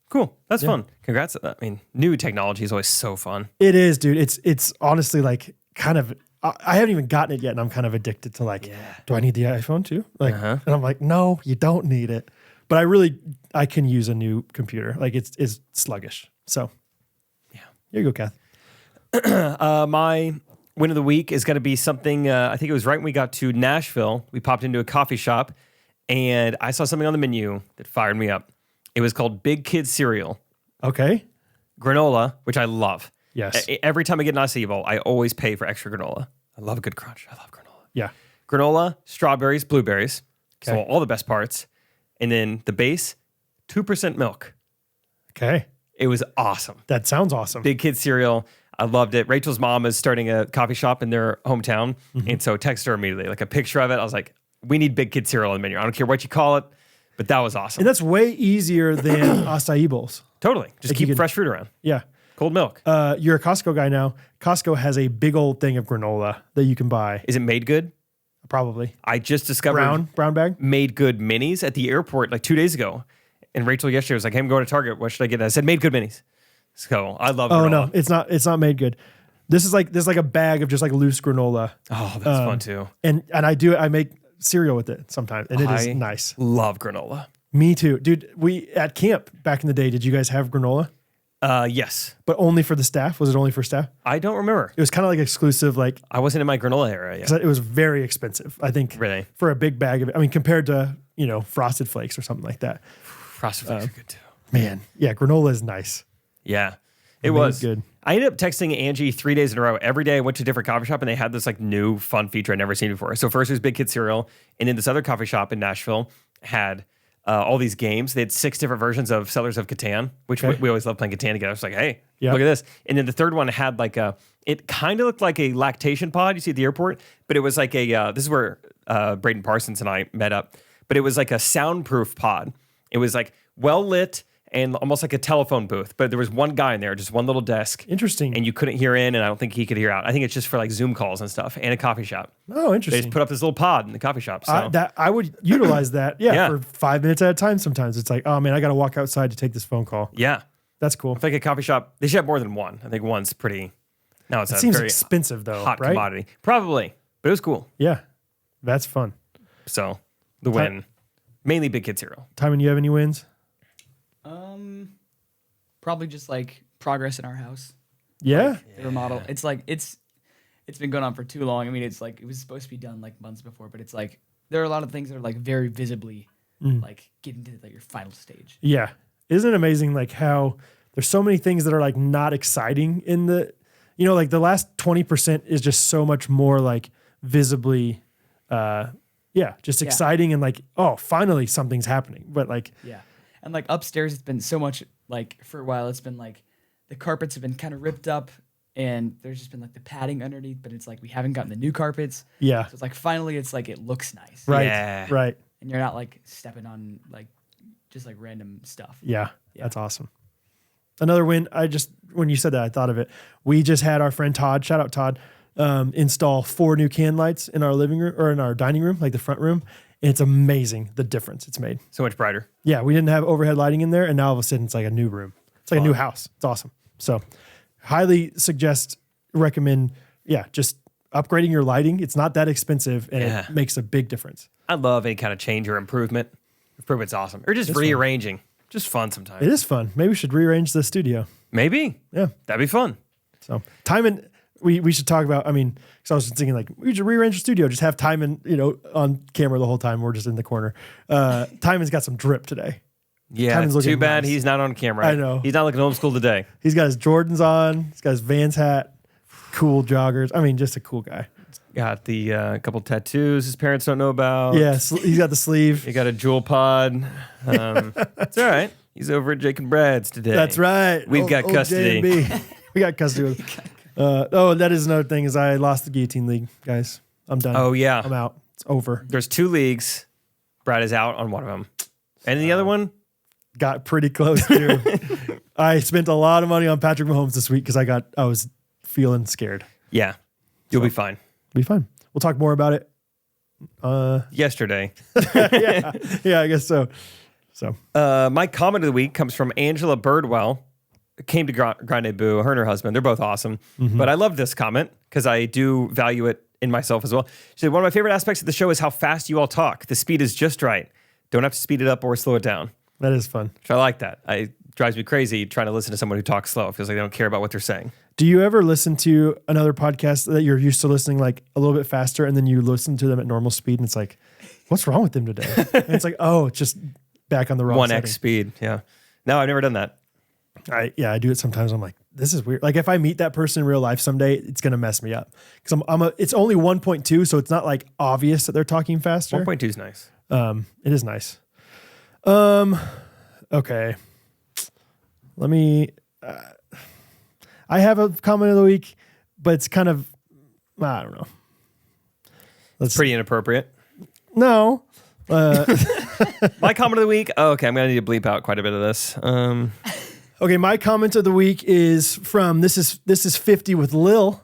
Cool. That's fun. Congrats. I mean, new technology is always so fun. it is, dude. It's honestly like kind of. I haven't even gotten it yet, and I'm kind of addicted to like, do I need the iPhone too? Like, and I'm like, no, you don't need it. But I can use a new computer. Like it's sluggish. So yeah, here you go, Kath. My win of the week is going to be something, I think it was right when we got to Nashville. We popped into a coffee shop and I saw something on the menu that fired me up. It was called Big Kid Cereal. Okay. Granola, which I love. Yes. Every time I get an acai bowl, I always pay for extra granola. I love a good crunch. I love granola. Yeah. Granola, strawberries, blueberries. So Okay. all the best parts. And then the base, 2% milk. Okay. It was awesome. That sounds awesome. Big Kid Cereal. I loved it. Rachel's mom is starting a coffee shop in their hometown. And so text her immediately, like a picture of it. I was like, we need Big Kid Cereal on the menu. I don't care what you call it, but that was awesome. And that's way easier than acai bowls. Totally. Just Like you keep could- fresh fruit around. Yeah. Cold milk. You're a Costco guy now. Costco has a big old thing of granola that you can buy. Is it Made Good? Probably. I just discovered Brown bag. Made Good minis at the airport like 2 days ago. And Rachel yesterday was like, hey, I'm going to Target. What should I get? I said, Made Good minis. So I love Oh granola. no, it's not made good. This is like a bag of just like loose granola. Oh, that's fun too. And I make cereal with it sometimes, and it is I nice. Love granola. Me too, dude. We at camp back in the day. Did you guys have granola? Yes. But only for the staff? Was it only for staff? I don't remember. It was kind of like exclusive. Like I wasn't in my granola era yet. it was very expensive. I think Really? for a big bag of it. I mean, compared to Frosted Flakes or something like that. Frosted Flakes are good too. Man, yeah, granola is nice. Yeah, it Made was good. I ended up texting Angie 3 days in a row. Every day I went to a different coffee shop and they had this like new fun feature I'd never seen before. So first it was Big Kid Cereal. And then this other coffee shop in Nashville had all these games. They had 6 different versions of Settlers of Catan, which Okay. we always love playing Catan together. It's like, hey, Yeah. look at this. And then the third one had like it kind of looked like a lactation pod you see at the airport, but it was like this is where Braden Parsons and I met up, but it was like a soundproof pod. It was like well lit and almost like a telephone booth, but there was one guy in there, just one little desk. Interesting. And you couldn't hear in, and I don't think he could hear out. I think it's just for like Zoom calls and stuff, and a coffee shop. Oh, They interesting. just put up this little pod in the coffee shop. So I would utilize that. Yeah, Yeah. for 5 minutes at a time. Sometimes it's like, oh man, I got to walk outside to take this phone call. yeah, That's cool. I think a coffee shop, they should have more than one. I think one's pretty. No, it's It a seems very expensive though, hot right? commodity. Probably, but it was cool. Yeah, that's fun. So the win, mainly Big Kid Cereal. Timon, you have any wins? Probably just like progress in our house. Yeah. The remodel. It's like it's been going on for too long. I mean, it's like it was supposed to be done like months before, but it's like there are a lot of things that are like very visibly like getting to like your final stage. Yeah. Isn't it amazing like how there's so many things that are like not exciting in the, like the last 20% is just so much more like visibly, just exciting and like, oh, finally something's happening. But like, yeah. And like upstairs, it's been so much like for a while, it's been like the carpets have been kind of ripped up and there's just been like the padding underneath, but it's like we haven't gotten the new carpets. Yeah. So it's like finally it's like it looks nice. Right. Yeah. Right. And you're not like stepping on like just like random stuff. Yeah. That's awesome. Another win. When you said that, I thought of it. We just had our friend Todd, shout out Todd, install 4 new can lights in our living room or in our dining room, like the front room. And it's amazing the difference it's made. So much brighter. Yeah. We didn't have overhead lighting in there. And now all of a sudden it's like a new room. It's like a new house. It's awesome. So highly recommend, just upgrading your lighting. It's not that expensive and it makes a big difference. I love any kind of change or improvement. Improvement's awesome. Or just rearranging. Just fun sometimes. It is fun. Maybe we should rearrange the studio. Maybe. Yeah. That'd be fun. So Timon, we should talk about, because I was thinking like, we should rearrange the studio, just have Timon, on camera the whole time. We're just in the corner. Timon's got some drip today. Yeah, it's too bad he's not on camera. I know. He's not looking old school today. He's got his Jordans on. He's got his Vans hat, cool joggers. Just a cool guy. Got the couple tattoos his parents don't know about. Yeah, he's got the sleeve. He got a jewel pod. It's all right. He's over at Jake and Brad's today. That's right. We've got custody. We got custody. That is another thing is I lost the guillotine league, guys. I'm done. Oh, yeah. I'm out. It's over. There's 2 leagues. Brad is out on one of them. And the other one? Got pretty close too. I spent a lot of money on Patrick Mahomes this week because I was feeling scared. Yeah. You'll be fine. Be fine. We'll talk more about it. Yesterday. yeah, I guess so. So my comment of the week comes from Angela Birdwell. Came to Grande Boo, her and her husband. They're both awesome. Mm-hmm. But I love this comment because I do value it in myself as well. She said, one of my favorite aspects of the show is how fast you all talk. The speed is just right. Don't have to speed it up or slow it down. That is fun. So I like that. It drives me crazy trying to listen to someone who talks slow. It feels like they don't care about what they're saying. Do you ever listen to another podcast that you're used to listening like a little bit faster and then you listen to them at normal speed and it's like, what's wrong with them today? And it's like, oh, it's just back on the wrong 1x setting. speed. Yeah. No, I've never done that. I do it sometimes. I'm like, this is weird. Like if I meet that person in real life someday, it's going to mess me up because it's only 1.2. So it's not like obvious that they're talking faster. 1.2 is nice. It is nice. Okay. Let me, I have a comment of the week, but it's kind of, I don't know. It's pretty inappropriate. No. My comment of the week. Oh, okay. I'm going to need to bleep out quite a bit of this. Okay. My comment of the week is from, this is 50 with Lil.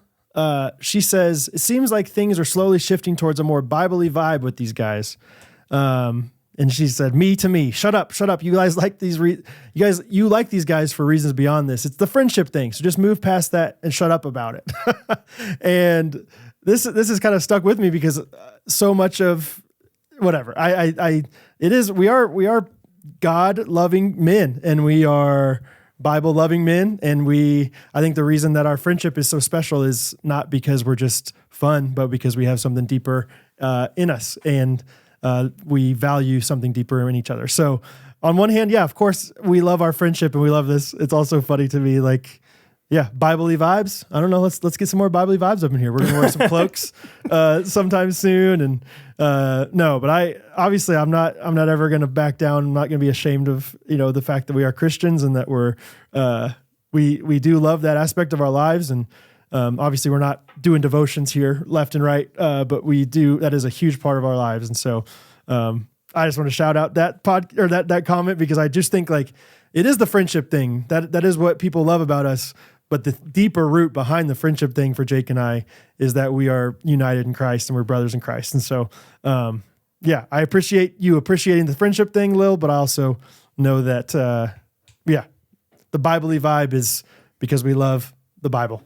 She says, it seems like things are slowly shifting towards a more Bible-y vibe with these guys. And she said, me to me, shut up. You guys like you like these guys for reasons beyond this. It's the friendship thing. So just move past that and shut up about it. And this is kind of stuck with me because so much of whatever we are God loving men and we are Bible loving men. And I think the reason that our friendship is so special is not because we're just fun, but because we have something deeper in us. And we value something deeper in each other. So on one hand, yeah, of course we love our friendship and we love this. It's also funny to me, like, yeah, Bible-y vibes. I don't know. Let's get some more Bible-y vibes up in here. We're gonna wear some cloaks sometime soon. And no, but I'm not ever gonna back down. I'm not gonna be ashamed of the fact that we are Christians and that we do love that aspect of our lives. And obviously we're not doing devotions here left and right, but we do. That is a huge part of our lives. And so I just want to shout out that that comment because I just think like it is the friendship thing that is what people love about us. But the deeper root behind the friendship thing for Jake and I is that we are united in Christ and we're brothers in Christ. And so, yeah, I appreciate you appreciating the friendship thing, Lil, but I also know that, the Bible-y vibe is because we love the Bible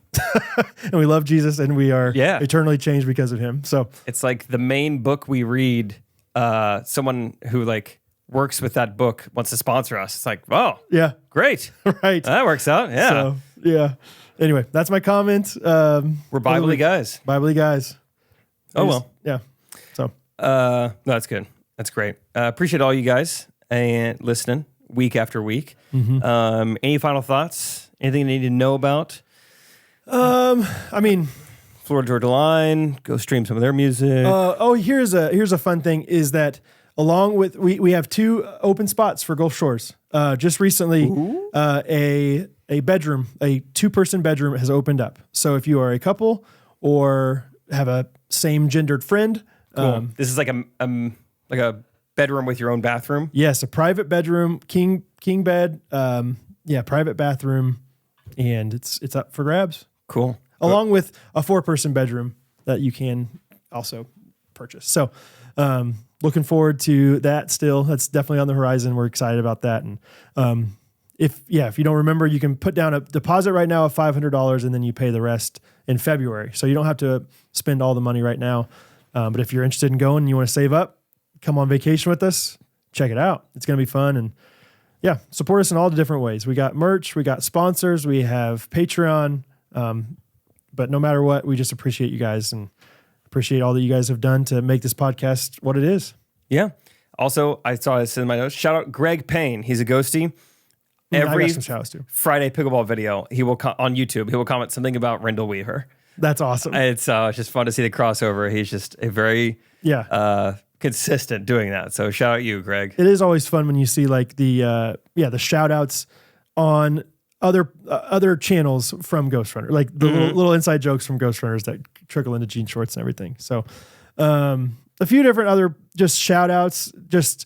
and we love Jesus and we are eternally changed because of him. So it's like the main book we read, someone who like works with that book wants to sponsor us. It's like, oh, yeah, great. Right. That works out. Yeah. So, yeah. Anyway, that's my comment. We're Bible-y guys. Bible-y guys. Oh, well. Yeah. So No, that's good. That's great. Appreciate all you guys and listening week after week. Any final thoughts? Anything you need to know about? I mean, Florida Georgia Line, go stream some of their music. Here's a fun thing is that along with we have 2 open spots for Gulf Shores. Just recently, a bedroom, a 2-person bedroom has opened up. So if you are a couple or have a same gendered friend, Cool. This is like a bedroom with your own bathroom. Yes, a private bedroom, king bed, private bathroom, and it's up for grabs. Cool. Along with a 4-person bedroom that you can also purchase. So, looking forward to that still. That's definitely on the horizon. We're excited about that. And if you don't remember, you can put down a deposit right now of $500 and then you pay the rest in February. So you don't have to spend all the money right now. But if you're interested in going and you want to save up, come on vacation with us, check it out. It's going to be fun. And yeah, support us in all the different ways. We got merch, we got sponsors, we have Patreon. But no matter what, we just appreciate you guys and appreciate all that you guys have done to make this podcast what it is. Yeah. Also, I saw this in my notes. Shout out Greg Payne. He's a ghosty. Every Friday pickleball video, he will on YouTube. He will comment something about Rendell Weaver. That's awesome. It's just fun to see the crossover. He's just a very consistent doing that. So shout out you, Greg. It is always fun when you see like the shout outs on other channels from Ghostrunner, like the little inside jokes from Ghostrunners that trickle into Jean Shorts and everything. So a few different other just shout outs. Just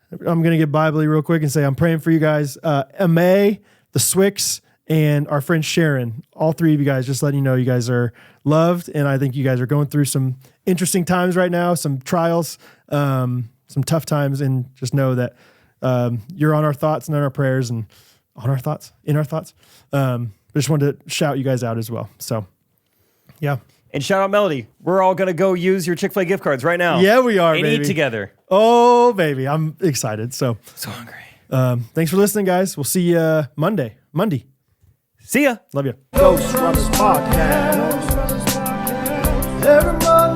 I'm going to get Bible-y real quick and say I'm praying for you guys. M.A., the Swicks, and our friend Sharon, all 3 of you guys, just letting you know you guys are loved. And I think you guys are going through some interesting times right now, some trials, some tough times, and just know that you're on our thoughts and on our prayers and in our thoughts. Just wanted to shout you guys out as well. So, yeah. And shout out Melody. We're all going to go use your Chick-fil-A gift cards right now. Yeah, we are, and baby. eat together. Oh, baby. I'm excited. So hungry. Thanks for listening, guys. We'll see you Monday. See ya. Love you. Ghostrunners Podcast. Everybody